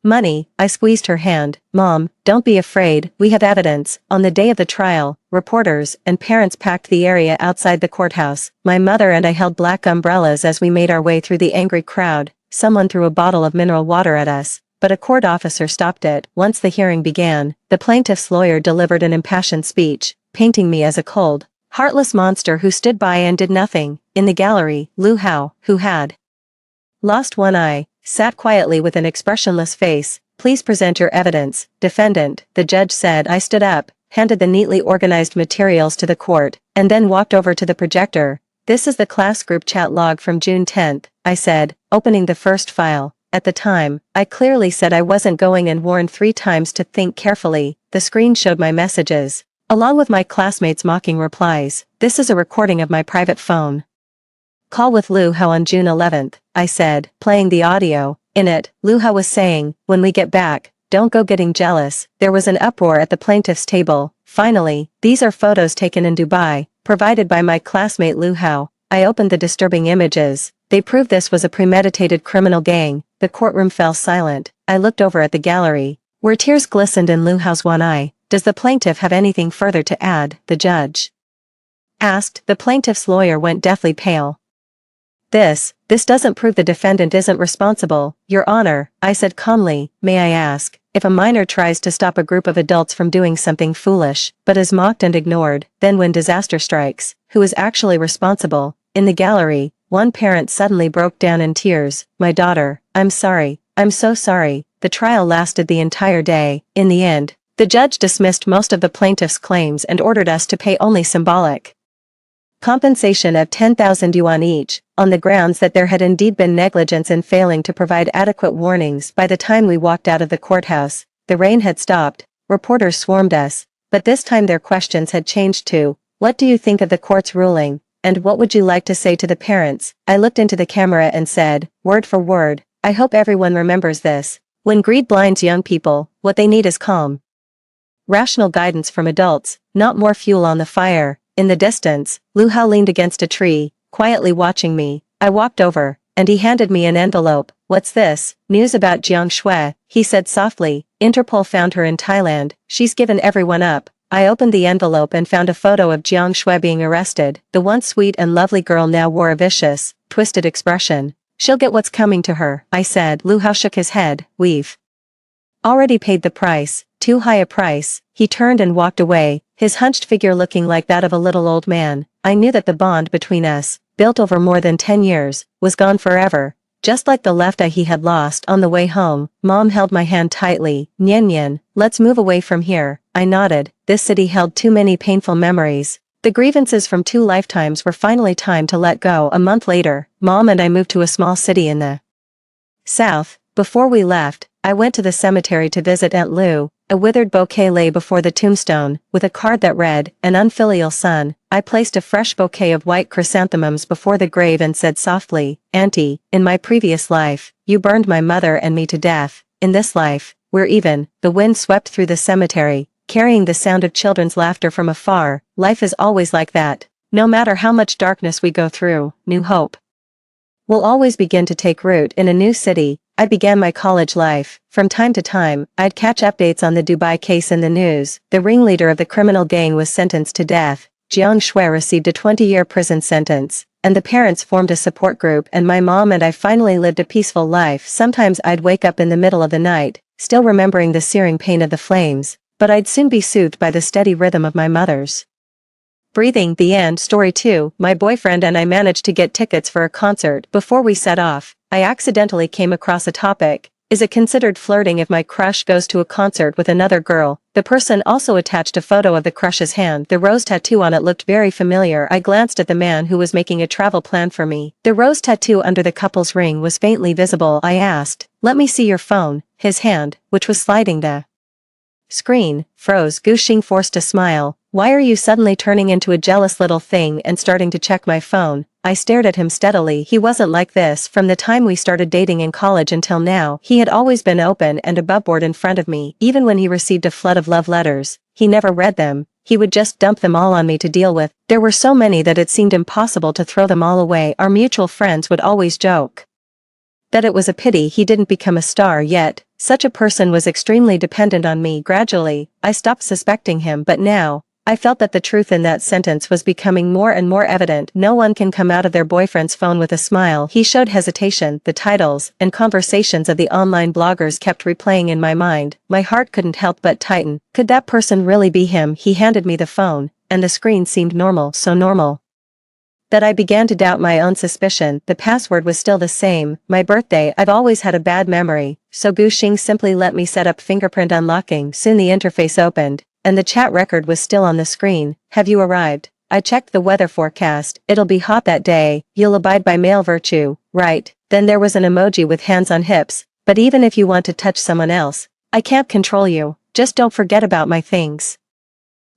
S1: money? I squeezed her hand. Mom, don't be afraid, we have evidence. On the day of the trial, reporters and parents packed the area outside the courthouse. My mother and I held black umbrellas as we made our way through the angry crowd. Someone threw a bottle of mineral water at us, but a court officer stopped it. Once the hearing began, the plaintiff's lawyer delivered an impassioned speech, painting me as a cold, heartless monster who stood by and did nothing. In the gallery, Lu Hao, who had lost one eye, sat quietly with an expressionless face. Please present your evidence, defendant, the judge said. I stood up, handed the neatly organized materials to the court, and then walked over to the projector. This is the class group chat log from June 10th, I said, opening the first file. At the time, I clearly said I wasn't going and warned 3 times to think carefully. The screen showed my messages, along with my classmates' mocking replies. This is a recording of my private phone call with Lu Hao on June 11th, I said, playing the audio. In it, Lu Hao was saying, when we get back, don't go getting jealous. There was an uproar at the plaintiff's table. Finally, these are photos taken in Dubai, provided by my classmate Lu Hao. I opened the disturbing images. They proved this was a premeditated criminal gang. The courtroom fell silent. I looked over at the gallery, where tears glistened in Lu Hao's one eye. Does the plaintiff have anything further to add? The judge asked. The plaintiff's lawyer went deathly pale. This doesn't prove the defendant isn't responsible, Your Honor, I said calmly. May I ask, if a minor tries to stop a group of adults from doing something foolish, but is mocked and ignored, then when disaster strikes, who is actually responsible? In the gallery, one parent suddenly broke down in tears. My daughter, I'm sorry, I'm so sorry. The trial lasted the entire day. In the end, the judge dismissed most of the plaintiff's claims and ordered us to pay only symbolic compensation of 10,000 yuan each, on the grounds that there had indeed been negligence in failing to provide adequate warnings. By the time we walked out of the courthouse, the rain had stopped, reporters swarmed us, but this time their questions had changed to, what do you think of the court's ruling, and what would you like to say to the parents? I looked into the camera and said, word for word, I hope everyone remembers this. When greed blinds young people, what they need is calm, rational guidance from adults, not more fuel on the fire. In the distance, Lu Hao leaned against a tree, quietly watching me. I walked over, and he handed me an envelope. What's this? News about Jiang Shui, he said softly. Interpol found her in Thailand. She's given everyone up. I opened the envelope and found a photo of Jiang Shui being arrested. The once sweet and lovely girl now wore a vicious, twisted expression. She'll get what's coming to her, I said. Lu Hao shook his head. We've already paid the price. Too high a price. He turned and walked away, his hunched figure looking like that of a little old man. I knew that the bond between us, built over more than 10 years, was gone forever, just like the left eye he had lost on the way home. Mom held my hand tightly. Nian Nian, let's move away from here. I nodded. This city held too many painful memories. The grievances from 2 lifetimes were finally time to let go. A month later, Mom and I moved to a small city in the south. Before we left, I went to the cemetery to visit Aunt Lu. A withered bouquet lay before the tombstone, with a card that read, an unfilial son. I placed a fresh bouquet of white chrysanthemums before the grave and said softly, Auntie, in my previous life, you burned my mother and me to death. In this life, we're even. The wind swept through the cemetery, carrying the sound of children's laughter from afar. Life is always like that. No matter how much darkness we go through, new hope will always begin to take root in a new city. I began my college life. From time to time, I'd catch updates on the Dubai case in the news. The ringleader of the criminal gang was sentenced to death. Jiang Shui received a 20-year prison sentence, and the parents formed a support group, and my mom and I finally lived a peaceful life. Sometimes I'd wake up in the middle of the night, still remembering the searing pain of the flames, but I'd soon be soothed by the steady rhythm of my mother's breathing. The end. Story 2. My boyfriend and I managed to get tickets for a concert. Before we set off, I accidentally came across a topic. Is it considered flirting if my crush goes to a concert with another girl? The person also attached a photo of the crush's hand. The rose tattoo on it looked very familiar. I glanced at the man who was making a travel plan for me. The rose tattoo under the couple's ring was faintly visible. I asked, let me see your phone. His hand, which was sliding the screen, froze. Gu Xing forced a smile. Why are you suddenly turning into a jealous little thing and starting to check my phone? I stared at him steadily. He wasn't like this from the time we started dating in college until now. He had always been open and aboveboard in front of me. Even when he received a flood of love letters, he never read them. He would just dump them all on me to deal with. There were so many that it seemed impossible to throw them all away. Our mutual friends would always joke that it was a pity he didn't become a star yet. Such a person was extremely dependent on me. Gradually, I stopped suspecting him, but now, I felt that the truth in that sentence was becoming more and more evident. No one can come out of their boyfriend's phone with a smile. He showed hesitation. The titles and conversations of the online bloggers kept replaying in my mind. My heart couldn't help but tighten. Could that person really be him? He handed me the phone, and the screen seemed normal, so normal that I began to doubt my own suspicion. The password was still the same, my birthday. I've always had a bad memory, so Guxing simply let me set up fingerprint unlocking. Soon the interface opened, and the chat record was still on the screen. Have you arrived? I checked the weather forecast. It'll be hot that day. You'll abide by male virtue, right? Then there was an emoji with hands on hips. But even if you want to touch someone else, I can't control you. Just don't forget about my things.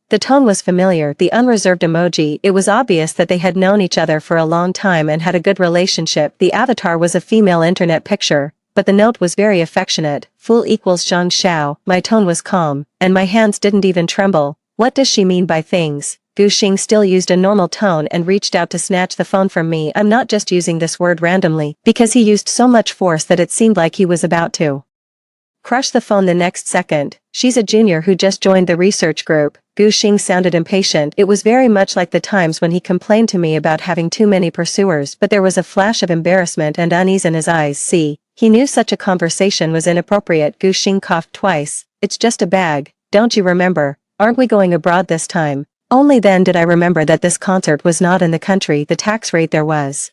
S1: The tone was familiar, the unreserved emoji. It was obvious that they had known each other for a long time and had a good relationship. The avatar was a female internet picture, but the note was very affectionate. Fool equals Zhang Xiao. My tone was calm, and my hands didn't even tremble. What does she mean by things? Guxing still used a normal tone and reached out to snatch the phone from me. I'm not just using this word randomly, because he used so much force that it seemed like he was about to crush the phone the next second. She's a junior who just joined the research group. Guxing sounded impatient. It was very much like the times when he complained to me about having too many pursuers, but there was a flash of embarrassment and unease in his eyes. See, he knew such a conversation was inappropriate. Guxing coughed twice. It's just a bag, don't you remember? Aren't we going abroad this time? Only then did I remember that this concert was not in the country. The tax rate there was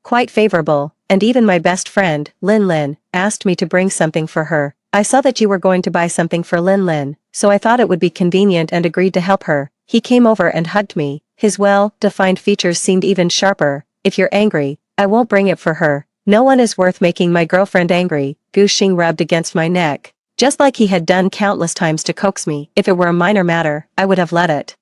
S1: quite favorable, and even my best friend, Lin Lin, asked me to bring something for her. I saw that you were going to buy something for Lin Lin, so I thought it would be convenient and agreed to help her. He came over and hugged me. His well-defined features seemed even sharper. If you're angry, I won't bring it for her. No one is worth making my girlfriend angry. Guxing rubbed against my neck, just like he had done countless times to coax me. If it were a minor matter, I would have let it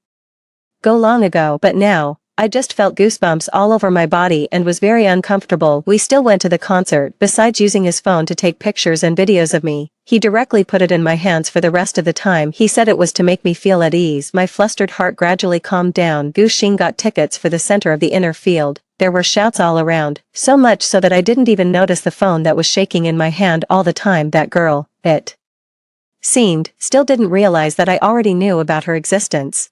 S1: go long ago, but now, I just felt goosebumps all over my body and was very uncomfortable. We still went to the concert. Besides using his phone to take pictures and videos of me, he directly put it in my hands for the rest of the time. He said it was to make me feel at ease. My flustered heart gradually calmed down. Guxing got tickets for the center of the inner field. There were shouts all around, so much so that I didn't even notice the phone that was shaking in my hand all the time. That girl, it seemed, still didn't realize that I already knew about her existence.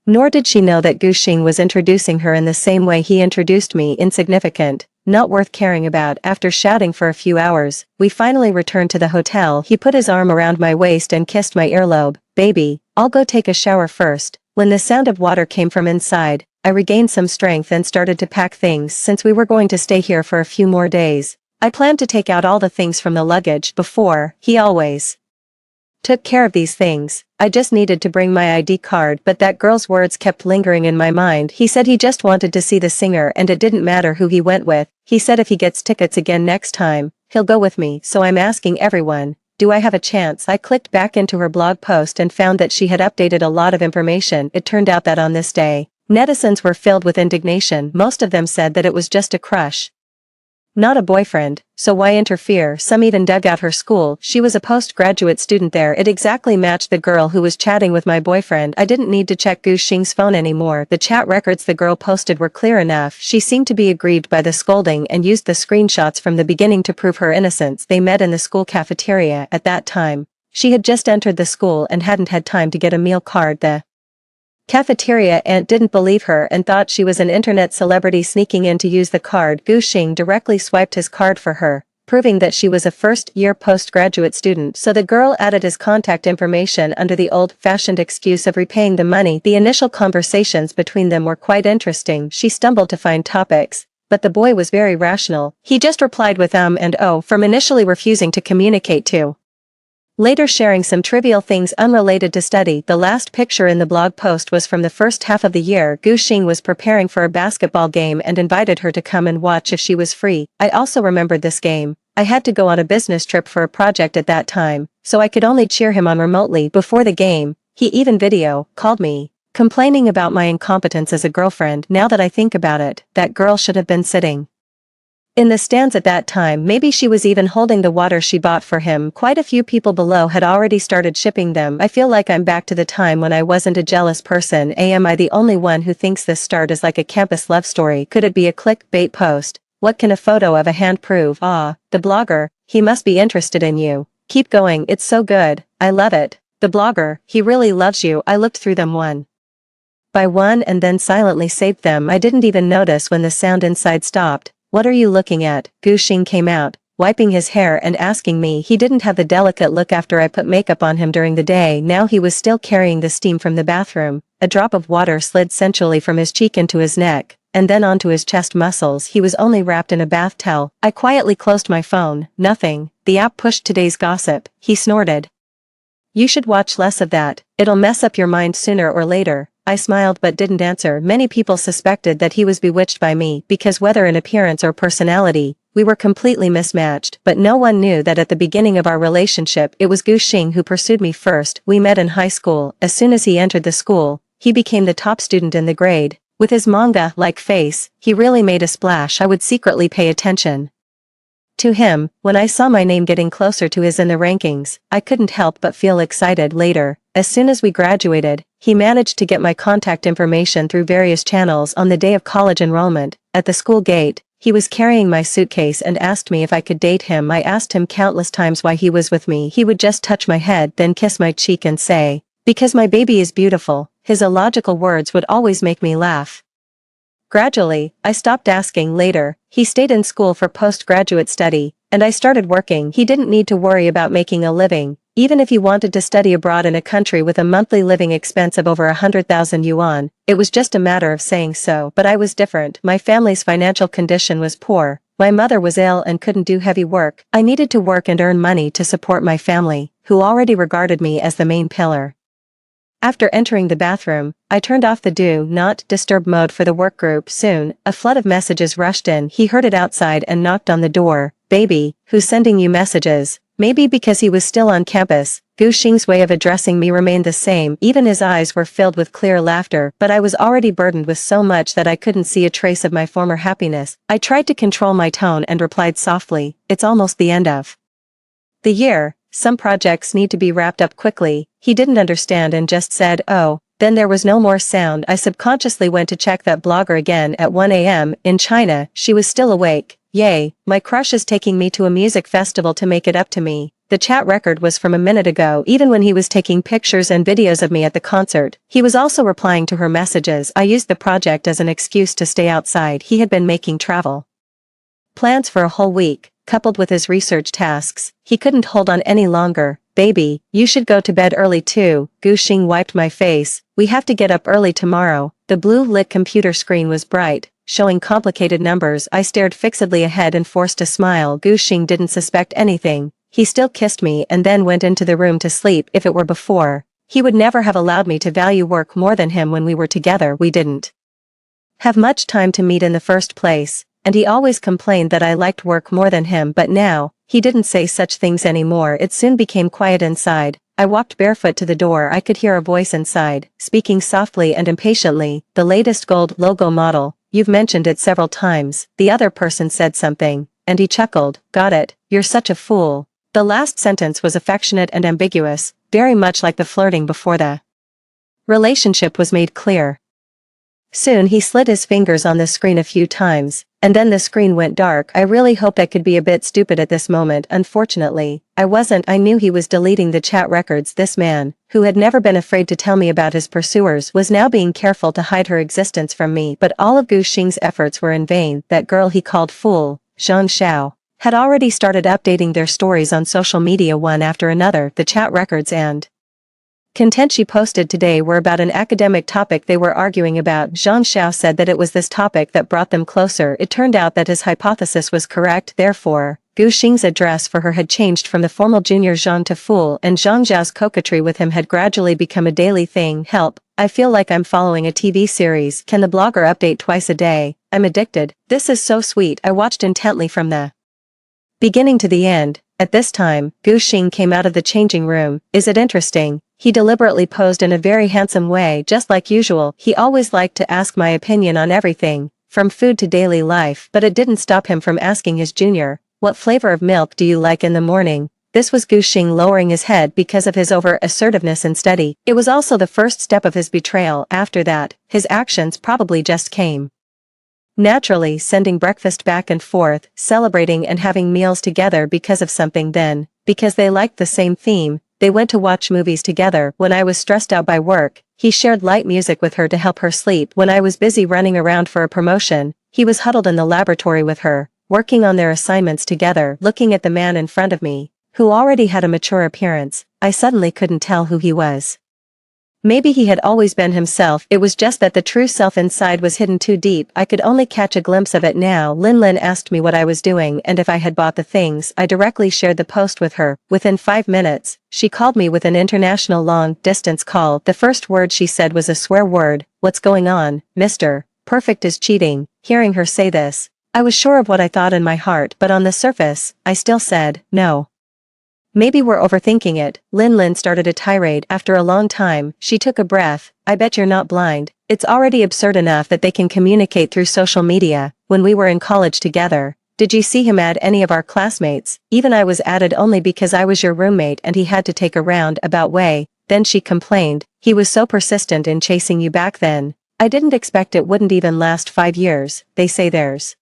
S1: Nor did she know that Guxing was introducing her in the same way he introduced me. Insignificant, not worth caring about. After shouting for a few hours, we finally returned to the hotel. He put his arm around my waist and kissed my earlobe. Baby, I'll go take a shower first. When the sound of water came from inside, I regained some strength and started to pack things. Since we were going to stay here for a few more days, I planned to take out all the things from the luggage. Before, he always took care of these things. I just needed to bring my ID card, but that girl's words kept lingering in my mind. He said he just wanted to see the singer and it didn't matter who he went with. He said if he gets tickets again next time, he'll go with me. So I'm asking everyone, do I have a chance? I clicked back into her blog post and found that she had updated a lot of information. It turned out that on this day, netizens were filled with indignation. Most of them said that it was just a crush, not a boyfriend, so why interfere? Some even dug out her school. She was a postgraduate student there. It exactly matched the girl who was chatting with my boyfriend. I didn't need to check Guxing's phone anymore. The chat records the girl posted were clear enough. She seemed to be aggrieved by the scolding and used the screenshots from the beginning to prove her innocence. They met in the school cafeteria. At that time, she had just entered the school and hadn't had time to get a meal card. The cafeteria aunt didn't believe her and thought she was an internet celebrity sneaking in to use the card. Guxing directly swiped his card for her, proving that she was a first-year postgraduate student. So the girl added his contact information under the old-fashioned excuse of repaying the money. The initial conversations between them were quite interesting. She stumbled to find topics, but the boy was very rational. He just replied with and oh from initially refusing to communicate to later sharing some trivial things unrelated to study. The last picture in the blog post was from the first half of the year. Guxing was preparing for a basketball game and invited her to come and watch if she was free. I also remembered this game. I had to go on a business trip for a project at that time, so I could only cheer him on remotely before the game. He even video called me. Complaining about my incompetence as a girlfriend. Now that I think about it, that girl should have been sitting in the stands at that time. Maybe she was even holding the water she bought for him. Quite a few people below had already started shipping them. I feel like I'm back to the time when I wasn't a jealous person. Am I the only one who thinks this start is like a campus love story? Could it be a clickbait post? What can a photo of a hand prove? Ah, the blogger, he must be interested in you. Keep going, it's so good, I love it. The blogger, he really loves you. I looked through them one by one and then silently saved them. I didn't even notice when the sound inside stopped. What are you looking at? Gu Xing came out, wiping his hair and asking me. He didn't have the delicate look after I put makeup on him during the day. Now he was still carrying the steam from the bathroom. A drop of water slid sensually from his cheek into his neck, and then onto his chest muscles. He was only wrapped in a bath towel. I quietly closed my phone. Nothing. The app pushed today's gossip. He snorted. You should watch less of that. It'll mess up your mind sooner or later. I smiled but didn't answer. Many people suspected that he was bewitched by me because whether in appearance or personality, we were completely mismatched. But no one knew that at the beginning of our relationship it was Gu Xing who pursued me first. We met in high school. As soon as he entered the school, he became the top student in the grade. With his manga-like face, he really made a splash. I would secretly pay attention to him. When I saw my name getting closer to his in the rankings, I couldn't help but feel excited. Later, as soon as we graduated, he managed to get my contact information through various channels. On the day of college enrollment, at the school gate, he was carrying my suitcase and asked me if I could date him. I asked him countless times why he was with me. He would just touch my head, then kiss my cheek and say, "Because my baby is beautiful." His illogical words would always make me laugh. Gradually, I stopped asking. Later, he stayed in school for postgraduate study, and I started working. He didn't need to worry about making a living, even if he wanted to study abroad in a country with a monthly living expense of over 100,000 yuan. It was just a matter of saying so. But I was different. My family's financial condition was poor. My mother was ill and couldn't do heavy work. I needed to work and earn money to support my family, who already regarded me as the main pillar. After entering the bathroom, I turned off the do not disturb mode for the work group. Soon, a flood of messages rushed in. He heard it outside and knocked on the door. "Baby, who's sending you messages?" Maybe because he was still on campus, Gu Xing's way of addressing me remained the same. Even his eyes were filled with clear laughter, but I was already burdened with so much that I couldn't see a trace of my former happiness. I tried to control my tone and replied softly, "It's almost the end of the year. Some projects need to be wrapped up quickly." He didn't understand and just said, "Oh." Then there was no more sound. I subconsciously went to check that blogger again at 1 a.m. In China. She was still awake. Yay, my crush is taking me to a music festival to make it up to me. The chat record was from a minute ago. Even when he was taking pictures and videos of me at the concert, he was also replying to her messages. I used the project as an excuse to stay outside. He had been making travel plans for a whole week. Coupled with his research tasks, he couldn't hold on any longer. "Baby, you should go to bed early too." Gu Xing wiped my face. "We have to get up early tomorrow." The blue-lit computer screen was bright, showing complicated numbers. I stared fixedly ahead and forced a smile. Gu Xing didn't suspect anything. He still kissed me and then went into the room to sleep. If it were before, he would never have allowed me to value work more than him. When we were together, we didn't have much time to meet in the first place, and he always complained that I liked work more than him. But now, he didn't say such things anymore. It soon became quiet inside. I walked barefoot to the door. I could hear a voice inside, speaking softly and impatiently. "The latest gold logo model, you've mentioned it several times." The other person said something, and he chuckled. "Got it, you're such a fool." The last sentence was affectionate and ambiguous, very much like the flirting before the relationship was made clear. Soon he slid his fingers on the screen a few times, and then the screen went dark. I really hoped I could be a bit stupid at this moment. Unfortunately, I wasn't. I knew he was deleting the chat records. This man, who had never been afraid to tell me about his pursuers, was now being careful to hide her existence from me. But all of Gu Xing's efforts were in vain. That girl he called fool, Zhang Xiao, had already started updating their stories on social media one after another. The chat records and content she posted today were about an academic topic they were arguing about. Zhang Xiao said that it was this topic that brought them closer. It turned out that his hypothesis was correct. Therefore, Gu Xing's address for her had changed from the formal junior Zhang to fool, and Zhang Xiao's coquetry with him had gradually become a daily thing. Help, I feel like I'm following a TV series. Can the blogger update twice a day? I'm addicted. This is so sweet. I watched intently from the beginning to the end. At this time, Gu Xing came out of the changing room. Is it interesting? He deliberately posed in a very handsome way just like usual. He always liked to ask my opinion on everything, from food to daily life, but it didn't stop him from asking his junior, "What flavor of milk do you like in the morning?" This was Gu Xing lowering his head because of his over-assertiveness and steady. It was also the first step of his betrayal. After that, his actions probably just came naturally, sending breakfast back and forth, celebrating and having meals together because of something. Then, because they liked the same theme, they went to watch movies together. When I was stressed out by work, he shared light music with her to help her sleep. When I was busy running around for a promotion, he was huddled in the laboratory with her, working on their assignments together. Looking at the man in front of me, who already had a mature appearance, I suddenly couldn't tell who he was. Maybe he had always been himself, it was just that the true self inside was hidden too deep. I could only catch a glimpse of it now. Lin asked me what I was doing and if I had bought the things. I directly shared the post with her. Within 5 minutes, she called me with an international long-distance call. The first word she said was a swear word. "What's going on, Mr. Perfect is cheating?" Hearing her say this, I was sure of what I thought in my heart, but on the surface, I still said, "No. Maybe we're overthinking it." Lin started a tirade. After a long time, she took a breath. "I bet you're not blind. It's already absurd enough that they can communicate through social media. When we were in college together, did you see him add any of our classmates? Even I was added only because I was your roommate and he had to take a roundabout way." Then she complained, "He was so persistent in chasing you back then. I didn't expect it wouldn't even last 5 years. They say there's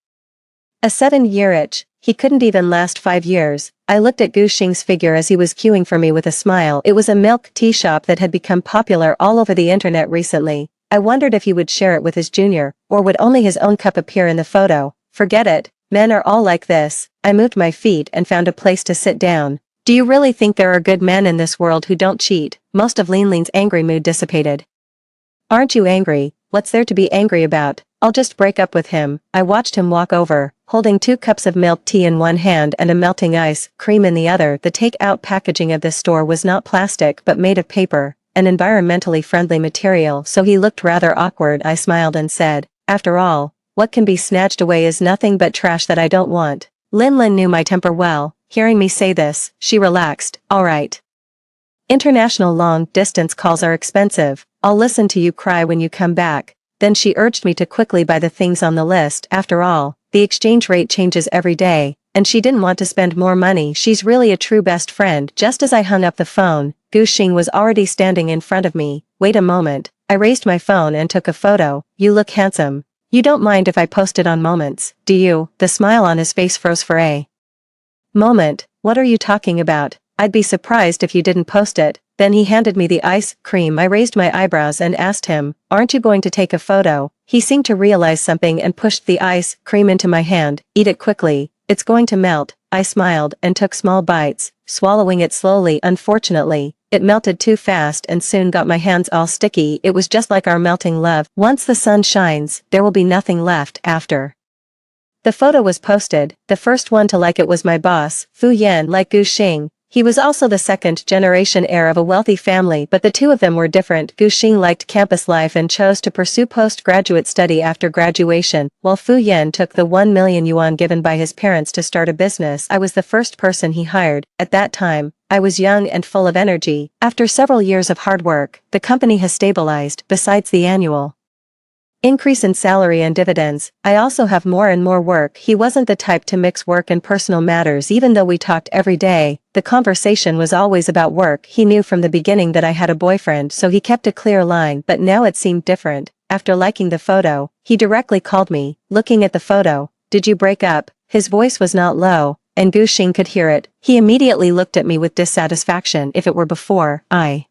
S1: a 7-year itch. He couldn't even last 5 years. I looked at Gu Xing's figure as he was queuing for me with a smile. It was a milk tea shop that had become popular all over the internet recently. I wondered if he would share it with his junior, or would only his own cup appear in the photo. Forget it. Men are all like this. I moved my feet and found a place to sit down. "Do you really think there are good men in this world who don't cheat?" Most of Lin's angry mood dissipated. "Aren't you angry? What's there to be angry about? I'll just break up with him." I watched him walk over, holding 2 cups of milk tea in one hand and a melting ice cream in the other. The take-out packaging of this store was not plastic but made of paper, an environmentally friendly material, so he looked rather awkward. I smiled and said, "After all, what can be snatched away is nothing but trash that I don't want." Lin knew my temper well. Hearing me say this, she relaxed. "All right. International long-distance calls are expensive. I'll listen to you cry when you come back." Then she urged me to quickly buy the things on the list. After all, the exchange rate changes every day, and she didn't want to spend more money. She's really a true best friend. Just as I hung up the phone, Gu Xing was already standing in front of me. "Wait a moment." I raised my phone and took a photo. "You look handsome. You don't mind if I post it on Moments, do you?" The smile on his face froze for a moment. "What are you talking about? I'd be surprised if you didn't post it." Then he handed me the ice cream. I raised my eyebrows and asked him, "Aren't you going to take a photo?" He seemed to realize something and pushed the ice cream into my hand. "Eat it quickly. It's going to melt." I smiled and took small bites, swallowing it slowly. Unfortunately, it melted too fast and soon got my hands all sticky. It was just like our melting love. Once the sun shines, there will be nothing left after. The photo was posted. The first one to like it was my boss, Fu Yan. Like Gu Xing, he was also the second-generation heir of a wealthy family, but the two of them were different. Gu Xing liked campus life and chose to pursue postgraduate study after graduation, while Fu Yan took the 1 million yuan given by his parents to start a business. I was the first person he hired. At that time, I was young and full of energy. After several years of hard work, the company has stabilized. Besides the annual increase in salary and dividends, I also have more and more work. He wasn't the type to mix work and personal matters. Even though we talked every day, the conversation was always about work. He knew from the beginning that I had a boyfriend, so he kept a clear line, but now it seemed different. After liking the photo, he directly called me. Looking at the photo, "Did you break up?" His voice was not low, and Gu Xing could hear it. He immediately looked at me with dissatisfaction. If it were before, I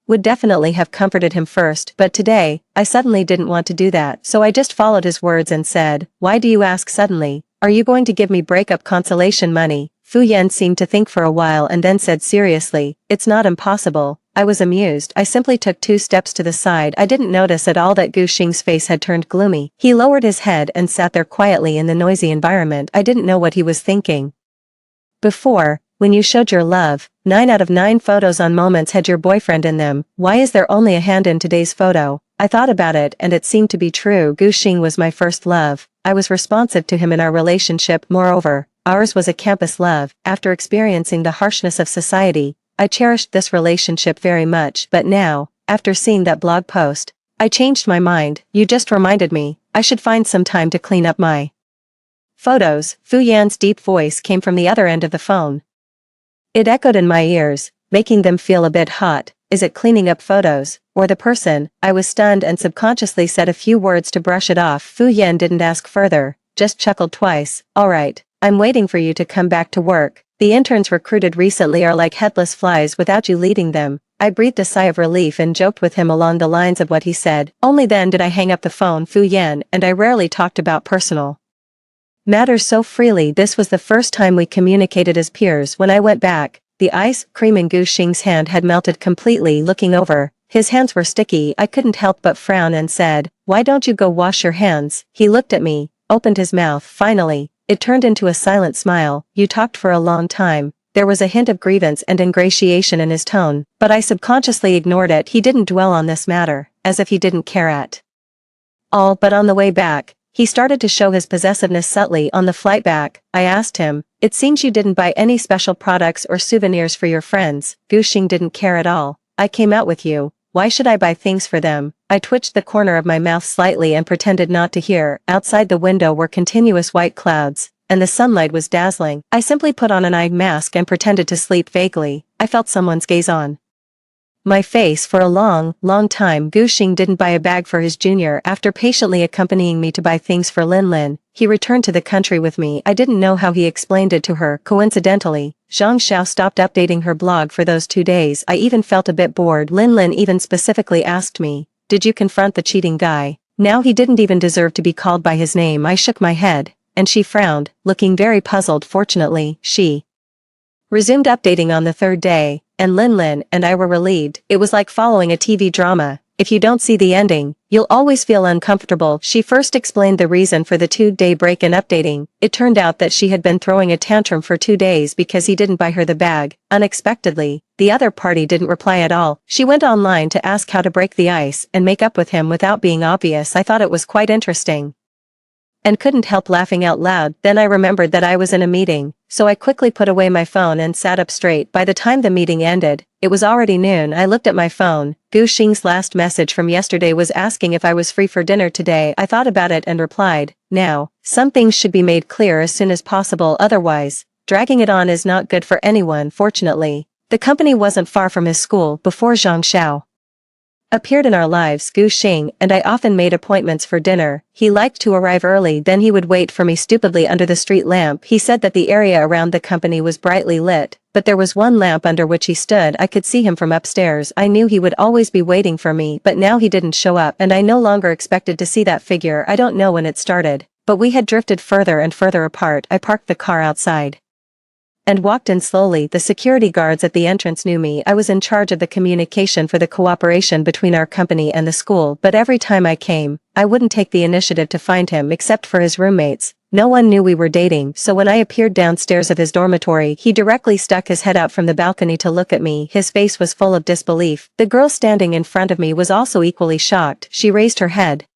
S1: would definitely have comforted him first, but today, I suddenly didn't want to do that, so I just followed his words and said, "Why do you ask suddenly? Are you going to give me breakup consolation money?" Fu Yan seemed to think for a while and then said seriously, "It's not impossible." I was amused. I simply took 2 steps to the side. I didn't notice at all that Gu Xing's face had turned gloomy. He lowered his head and sat there quietly in the noisy environment. I didn't know what he was thinking. Before, when you showed your love, 9 out of 9 photos on Moments had your boyfriend in them. Why is there only a hand in today's photo? I thought about it and it seemed to be true. Gu Xing was my first love. I was responsive to him in our relationship. Moreover, ours was a campus love. After experiencing the harshness of society, I cherished this relationship very much, but now, after seeing that blog post, I changed my mind. You just reminded me, I should find some time to clean up my photos. Fu Yan's deep voice came from the other end of the phone. It echoed in my ears, making them feel a bit hot. Is it cleaning up photos, or the person? I was stunned and subconsciously said a few words to brush it off. Fu Yan didn't ask further, just chuckled twice. Alright, I'm waiting for you to come back to work. The interns recruited recently are like headless flies without you leading them. I breathed a sigh of relief and joked with him along the lines of what he said. Only then did I hang up the phone. Fu Yan and I rarely talked about personal matters so freely. This was the first time we communicated as peers. When I went back, the ice cream in Gu Xing's hand had melted completely. Looking over, his hands were sticky. I couldn't help but frown and said, "Why don't you go wash your hands?" He looked at me, opened his mouth. Finally, it turned into a silent smile. You talked for a long time. There was a hint of grievance and ingratiation in his tone, but I subconsciously ignored it. He didn't dwell on this matter, as if he didn't care at all. But on the way back, he started to show his possessiveness subtly. On the flight back, I asked him, "It seems you didn't buy any special products or souvenirs for your friends." Gu Xing didn't care at all. "I came out with you. Why should I buy things for them?" I twitched the corner of my mouth slightly and pretended not to hear. Outside the window were continuous white clouds, and the sunlight was dazzling. I simply put on an eye mask and pretended to sleep vaguely. I felt someone's gaze on my face for a long time. Gu Xing didn't buy a bag for his junior. After patiently accompanying me to buy things for Lin Lin, he returned to the country with me. I didn't know how he explained it to her. Coincidentally, Zhang Xiao stopped updating her blog for those 2 days. I even felt a bit bored. Lin Lin even specifically asked me, "Did you confront the cheating guy?" Now he didn't even deserve to be called by his name. I shook my head, and she frowned, looking very puzzled. Fortunately, she resumed updating on the 3rd day, and Lin Lin and I were relieved. It was like following a TV drama. If you don't see the ending, you'll always feel uncomfortable. She first explained the reason for the 2-day break in updating. It turned out that she had been throwing a tantrum for 2 days because he didn't buy her the bag. Unexpectedly, the other party didn't reply at all. She went online to ask how to break the ice and make up with him without being obvious. I thought it was quite interesting and couldn't help laughing out loud. Then I remembered that I was in a meeting, so I quickly put away my phone and sat up straight. By the time the meeting ended, it was already noon. I looked at my phone. Gu Xing's last message from yesterday was asking if I was free for dinner today. I thought about it and replied, "Now, some things should be made clear as soon as possible, otherwise, dragging it on is not good for anyone." Fortunately, the company wasn't far from his school. Before Zhang Xiao appeared in our lives, Gu Xing and I often made appointments for dinner. He liked to arrive early, then he would wait for me stupidly under the street lamp. He said that the area around the company was brightly lit, but there was one lamp under which he stood. I could see him from upstairs. I knew he would always be waiting for me, but now he didn't show up and I no longer expected to see that figure. I don't know when it started, but we had drifted further and further apart. I parked the car outside and walked in slowly. The security guards at the entrance knew me. I was in charge of the communication for the cooperation between our company and the school, but every time I came, I wouldn't take the initiative to find him except for his roommates. No one knew we were dating, so when I appeared downstairs of his dormitory, he directly stuck his head out from the balcony to look at me. His face was full of disbelief. The girl standing in front of me was also equally shocked. She raised her head,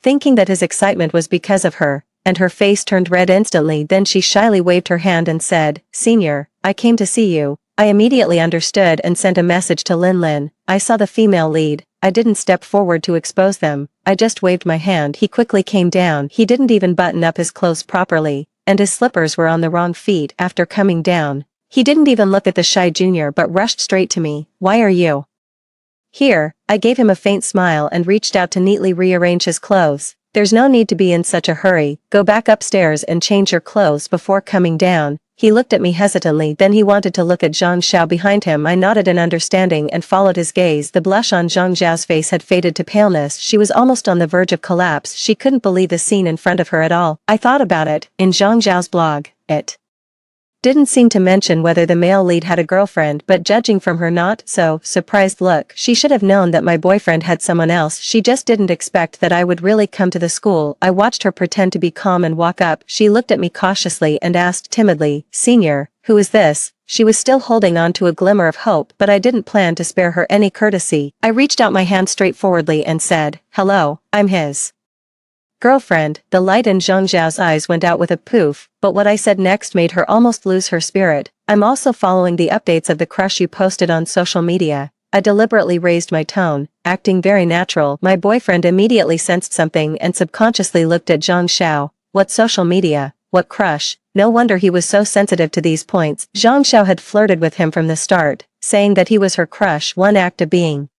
S1: thinking that his excitement was because of her, and her face turned red instantly. Then she shyly waved her hand and said, "Senior, I came to see you." I immediately understood and sent a message to Lin Lin. I saw the female lead. I didn't step forward to expose them. I just waved my hand. He quickly came down. He didn't even button up his clothes properly, and his slippers were on the wrong feet. After coming down, he didn't even look at the shy junior but rushed straight to me. "Why are you here?" I gave him a faint smile and reached out to neatly rearrange his clothes. "There's no need to be in such a hurry. Go back upstairs and change your clothes before coming down." He looked at me hesitantly, then he wanted to look at Zhang Xiao behind him. I nodded in understanding and followed his gaze. The blush on Zhang Xiao's face had faded to paleness. She was almost on the verge of collapse. She couldn't believe the scene in front of her at all. I thought about it. In Zhang Xiao's blog, it didn't seem to mention whether the male lead had a girlfriend, but judging from her not so surprised look, she should have known that my boyfriend had someone else. She just didn't expect that I would really come to the school. I watched her pretend to be calm and walk up. She looked at me cautiously and asked timidly, "Senior, who is this?" She was still holding on to a glimmer of hope, but I didn't plan to spare her any courtesy. I reached out my hand straightforwardly and said, "Hello, I'm his girlfriend." The light in Zhang Zhao's eyes went out with a poof, but what I said next made her almost lose her spirit. I'm also following the updates of the crush you posted on social media. I deliberately raised my tone, acting very natural. My boyfriend immediately sensed something and subconsciously looked at Zhang Xiao. What social media? What crush? No wonder he was so sensitive to these points. Zhang Xiao had flirted with him from the start, saying that he was her crush. One act of being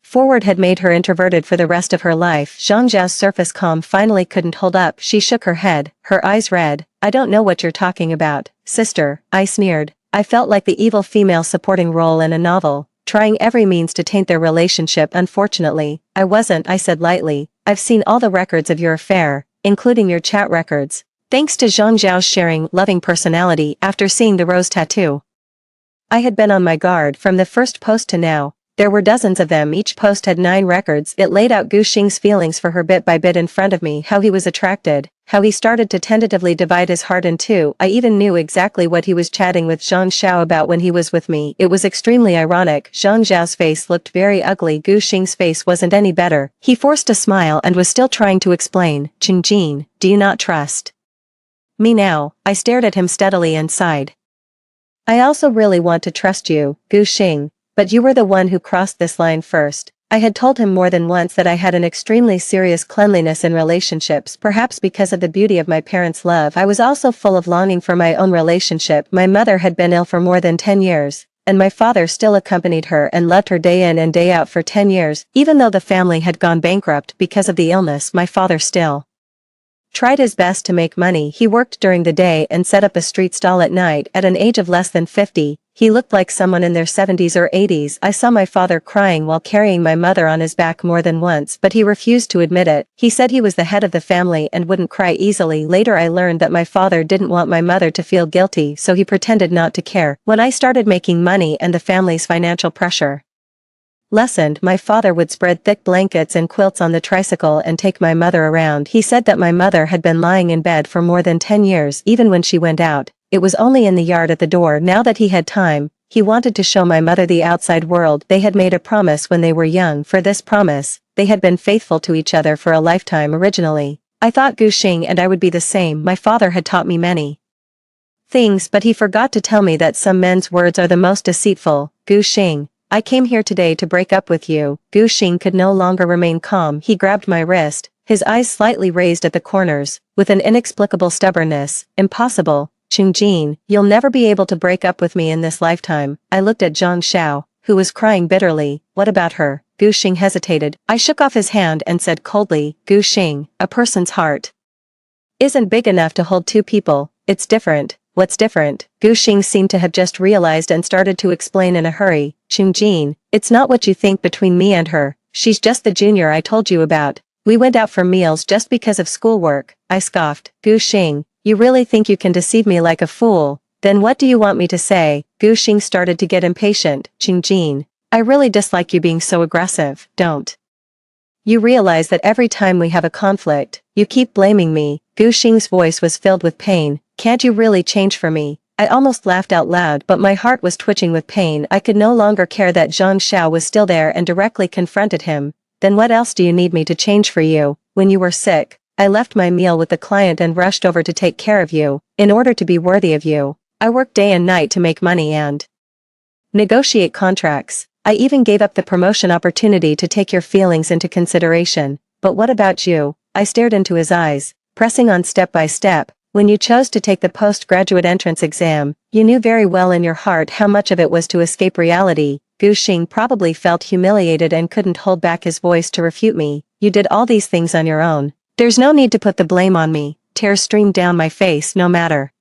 S1: forward had made her introverted for the rest of her life. Zhang Xiao's surface calm finally couldn't hold up. She shook her head, her eyes red. I don't know what you're talking about, sister, I sneered. I felt like the evil female supporting role in a novel, trying every means to taint their relationship. Unfortunately, I wasn't, I said lightly. I've seen all the records of your affair, including your chat records. Thanks to Zhang Zhao's sharing, loving personality after seeing the rose tattoo. I had been on my guard from the first post to now. There were dozens of them. Each post had 9 records. It laid out Gu Xing's feelings for her bit by bit in front of me, how he was attracted, how he started to tentatively divide his heart in two. I even knew exactly what he was chatting with Zhang Xiao about when he was with me. It was extremely ironic. Zhang Xiao's face looked very ugly. Gu Xing's face wasn't any better. He forced a smile and was still trying to explain. Qingjin, do you not trust me now? I stared at him steadily and sighed. I also really want to trust you, Gu Xing. But you were the one who crossed this line first. I had told him more than once that I had an extremely serious cleanliness in relationships, perhaps because of the beauty of my parents' love. I was also full of longing for my own relationship. My mother had been ill for more than 10 years, and my father still accompanied her and loved her day in and day out for 10 years. Even though the family had gone bankrupt because of the illness, my father still tried his best to make money. He worked during the day and set up a street stall at night. At an age of less than 50, he looked like someone in their 70s or 80s. I saw my father crying while carrying my mother on his back more than once, but he refused to admit it. He said he was the head of the family and wouldn't cry easily. Later I learned that my father didn't want my mother to feel guilty, so he pretended not to care. When I started making money and the family's financial pressure lessened, my father would spread thick blankets and quilts on the tricycle and take my mother around. He said that my mother had been lying in bed for more than 10 years. Even when she went out, it was only in the yard at the door. Now that he had time, he wanted to show my mother the outside world. They had made a promise when they were young. For this promise, they had been faithful to each other for a lifetime. Originally, I thought Gu Xing and I would be the same. My father had taught me many things, but he forgot to tell me that some men's words are the most deceitful. Gu Xing, I came here today to break up with you. Gu Xing could no longer remain calm. He grabbed my wrist, his eyes slightly raised at the corners, with an inexplicable stubbornness. Impossible, Qingjin, you'll never be able to break up with me in this lifetime. I looked at Zhang Xiao, who was crying bitterly. What about her? Gu Xing hesitated. I shook off his hand and said coldly, Gu Xing, a person's heart isn't big enough to hold 2 people. It's different. What's different? Gu Xing seemed to have just realized and started to explain in a hurry. Qingjin, it's not what you think between me and her. She's just the junior I told you about. We went out for meals just because of schoolwork. I scoffed. Gu Xing, you really think you can deceive me like a fool? Then what do you want me to say? Gu Xing started to get impatient. Qingjin, I really dislike you being so aggressive. Don't you realize that every time we have a conflict, you keep blaming me? Gu Xing's voice was filled with pain. Can't you really change for me? I almost laughed out loud, but my heart was twitching with pain. I could no longer care that Zhang Xiao was still there and directly confronted him. Then what else do you need me to change for you? When you were sick, I left my meal with the client and rushed over to take care of you. In order to be worthy of you, I worked day and night to make money and negotiate contracts. I even gave up the promotion opportunity to take your feelings into consideration. But what about you? I stared into his eyes, pressing on step by step. When you chose to take the postgraduate entrance exam, you knew very well in your heart how much of it was to escape reality. Gu Xing probably felt humiliated and couldn't hold back his voice to refute me. You did all these things on your own. There's no need to put the blame on me. Tears streamed down my face. No matter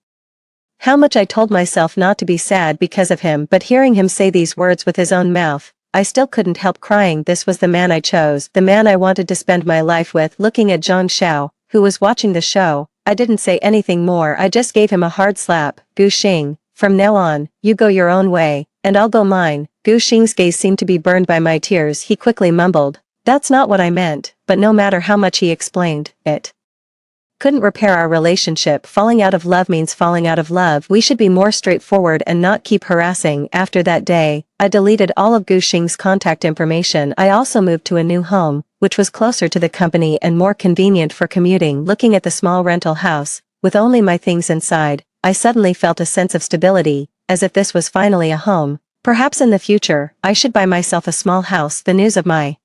S1: how much I told myself not to be sad because of him, but hearing him say these words with his own mouth, I still couldn't help crying. This was the man I chose, the man I wanted to spend my life with. Looking at Zhang Xiao, who was watching the show, I didn't say anything more. I just gave him a hard slap. Gu Xing, from now on, you go your own way, and I'll go mine. Gu Xing's gaze seemed to be burned by my tears. He quickly mumbled, that's not what I meant, but no matter how much he explained, it couldn't repair our relationship. Falling out of love means falling out of love. We should be more straightforward and not keep harassing. After that day, I deleted all of Gu Xing's contact information. I also moved to a new home, which was closer to the company and more convenient for commuting. Looking at the small rental house, with only my things inside, I suddenly felt a sense of stability. as if this was finally a home. Perhaps in the future, I should buy myself a small house. The news of my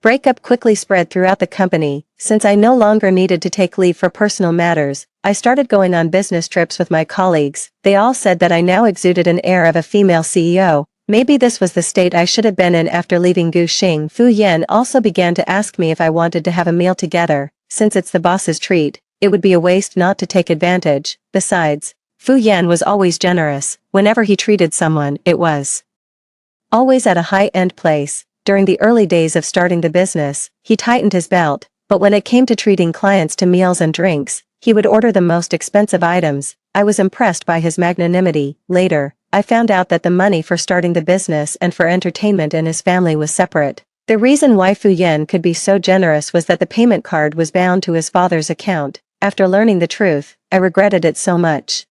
S1: breakup quickly spread throughout the company. Since I no longer needed to take leave for personal matters, I started going on business trips with my colleagues. They all said that I now exuded an air of a female CEO. Maybe this was the state I should have been in after leaving Guxing. Fu Yan also began to ask me if I wanted to have a meal together. Since it's the boss's treat, it would be a waste not to take advantage. Besides, Fu Yan was always generous. Whenever he treated someone, it was always at a high-end place. During the early days of starting the business, he tightened his belt, but when it came to treating clients to meals and drinks, he would order the most expensive items. I was impressed by his magnanimity. Later, I found out that the money for starting the business and for entertainment in his family was separate. The reason why Fu Yan could be so generous was that the payment card was bound to his father's account. After learning the truth, I regretted it so much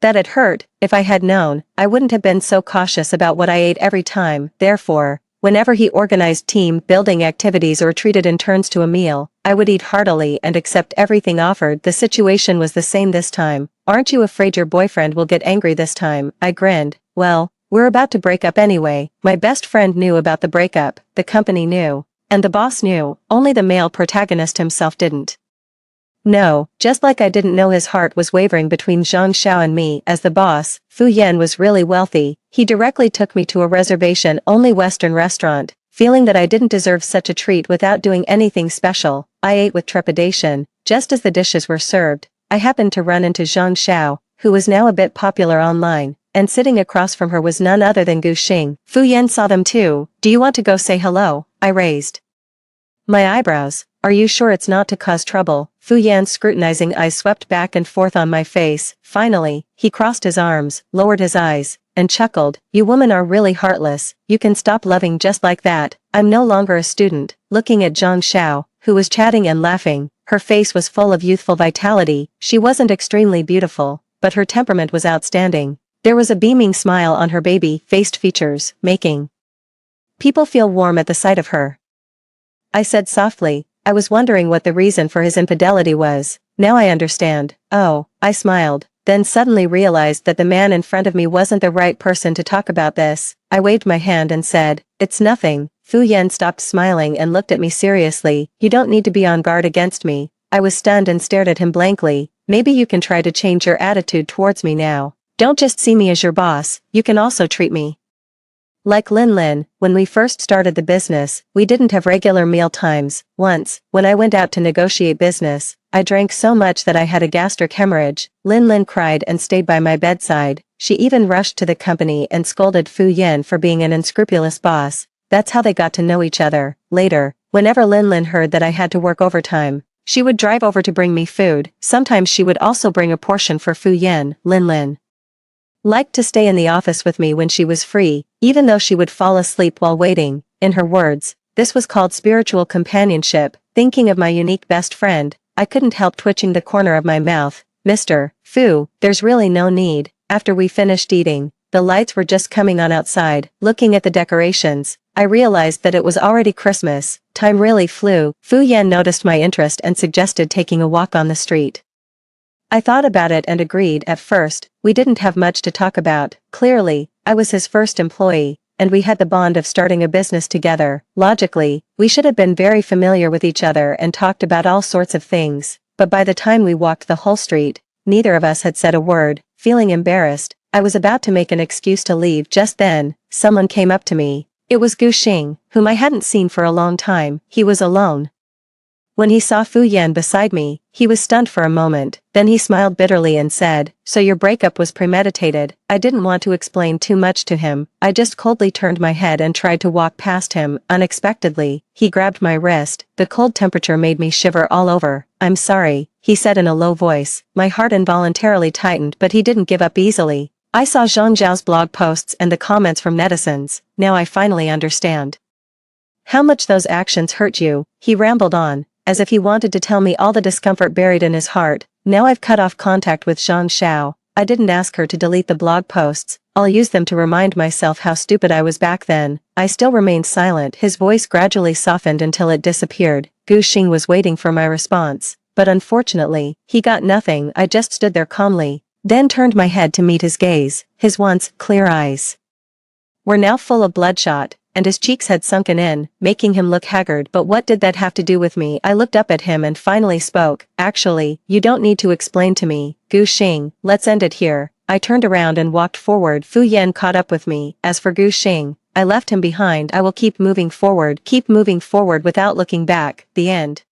S1: that it hurt. If I had known, I wouldn't have been so cautious about what I ate every time. Therefore, whenever he organized team-building activities or treated interns to a meal, I would eat heartily and accept everything offered. The situation was the same this time. Aren't you afraid your boyfriend will get angry this time? I grinned. Well, we're about to break up anyway. My best friend knew about the breakup, the company knew, and the boss knew, only the male protagonist himself didn't. No, just like I didn't know his heart was wavering between Zhang Xiao and me. As the boss, Fu Yan was really wealthy. He directly took me to a reservation-only Western restaurant. Feeling that I didn't deserve such a treat without doing anything special, I ate with trepidation. Just as the dishes were served, I happened to run into Zhang Xiao, who was now a bit popular online, and sitting across from her was none other than Gu Xing. Fu Yan saw them too. Do you want to go say hello? I raised my eyebrows. Are you sure it's not to cause trouble? Fu Yan's scrutinizing eyes swept back and forth on my face. Finally, he crossed his arms, lowered his eyes, and chuckled. You women are really heartless. You can stop loving just like that. I'm no longer a student. Looking at Zhang Xiao, who was chatting and laughing, her face was full of youthful vitality. She wasn't extremely beautiful, but her temperament was outstanding. There was a beaming smile on her baby-faced features, making people feel warm at the sight of her. I said softly, I was wondering what the reason for his infidelity was. Now I understand. Oh, I smiled, then suddenly realized that the man in front of me wasn't the right person to talk about this. I waved my hand and said, it's nothing. Fu Yan stopped smiling and looked at me seriously. You don't need to be on guard against me. I was stunned and stared at him blankly. Maybe you can try to change your attitude towards me now. Don't just see me as your boss, you can also treat me like Lin Lin. When we first started the business, we didn't have regular meal times. Once, when I went out to negotiate business, I drank so much that I had a gastric hemorrhage. Lin Lin cried and stayed by my bedside. She even rushed to the company and scolded Fu Yan for being an unscrupulous boss. That's how they got to know each other. Later, whenever Lin Lin heard that I had to work overtime, she would drive over to bring me food. Sometimes she would also bring a portion for Fu Yan. Lin Lin liked to stay in the office with me when she was free, even though she would fall asleep while waiting. In her words, this was called spiritual companionship. Thinking of my unique best friend, I couldn't help twitching the corner of my mouth. Mr. Fu, there's really no need. After we finished eating, the lights were just coming on outside. Looking at the decorations, I realized that it was already Christmas. Time really flew. Fu Yan noticed my interest and suggested taking a walk on the street. I thought about it and agreed. At first, we didn't have much to talk about. Clearly, I was his first employee, and we had the bond of starting a business together. Logically, we should have been very familiar with each other and talked about all sorts of things. But by the time we walked the whole street, neither of us had said a word. Feeling embarrassed, I was about to make an excuse to leave. Just then, someone came up to me. It was Gu Xing, whom I hadn't seen for a long time. He was alone. When he saw Fu Yan beside me, he was stunned for a moment. Then he smiled bitterly and said, so your breakup was premeditated. I didn't want to explain too much to him. I just coldly turned my head and tried to walk past him. Unexpectedly, he grabbed my wrist. The cold temperature made me shiver all over. I'm sorry, he said in a low voice. My heart involuntarily tightened, but he didn't give up easily. I saw Zhang Zhao's blog posts and the comments from netizens. Now I finally understand how much those actions hurt you. He rambled on, as if he wanted to tell me all the discomfort buried in his heart. Now I've cut off contact with Zhang Xiao. I didn't ask her to delete the blog posts. I'll use them to remind myself how stupid I was back then. I still remained silent. His voice gradually softened until it disappeared. Gu Xing was waiting for my response, but unfortunately, he got nothing. I just stood there calmly, Then turned my head to meet his gaze. His once clear eyes were now full of bloodshot, and his cheeks had sunken in, making him look haggard. But what did that have to do with me? I looked up at him and finally spoke. Actually, you don't need to explain to me, Gu Xing, let's end it here. I turned around and walked forward. Fu Yan caught up with me. As for Gu Xing, I left him behind. I will keep moving forward without looking back. The end.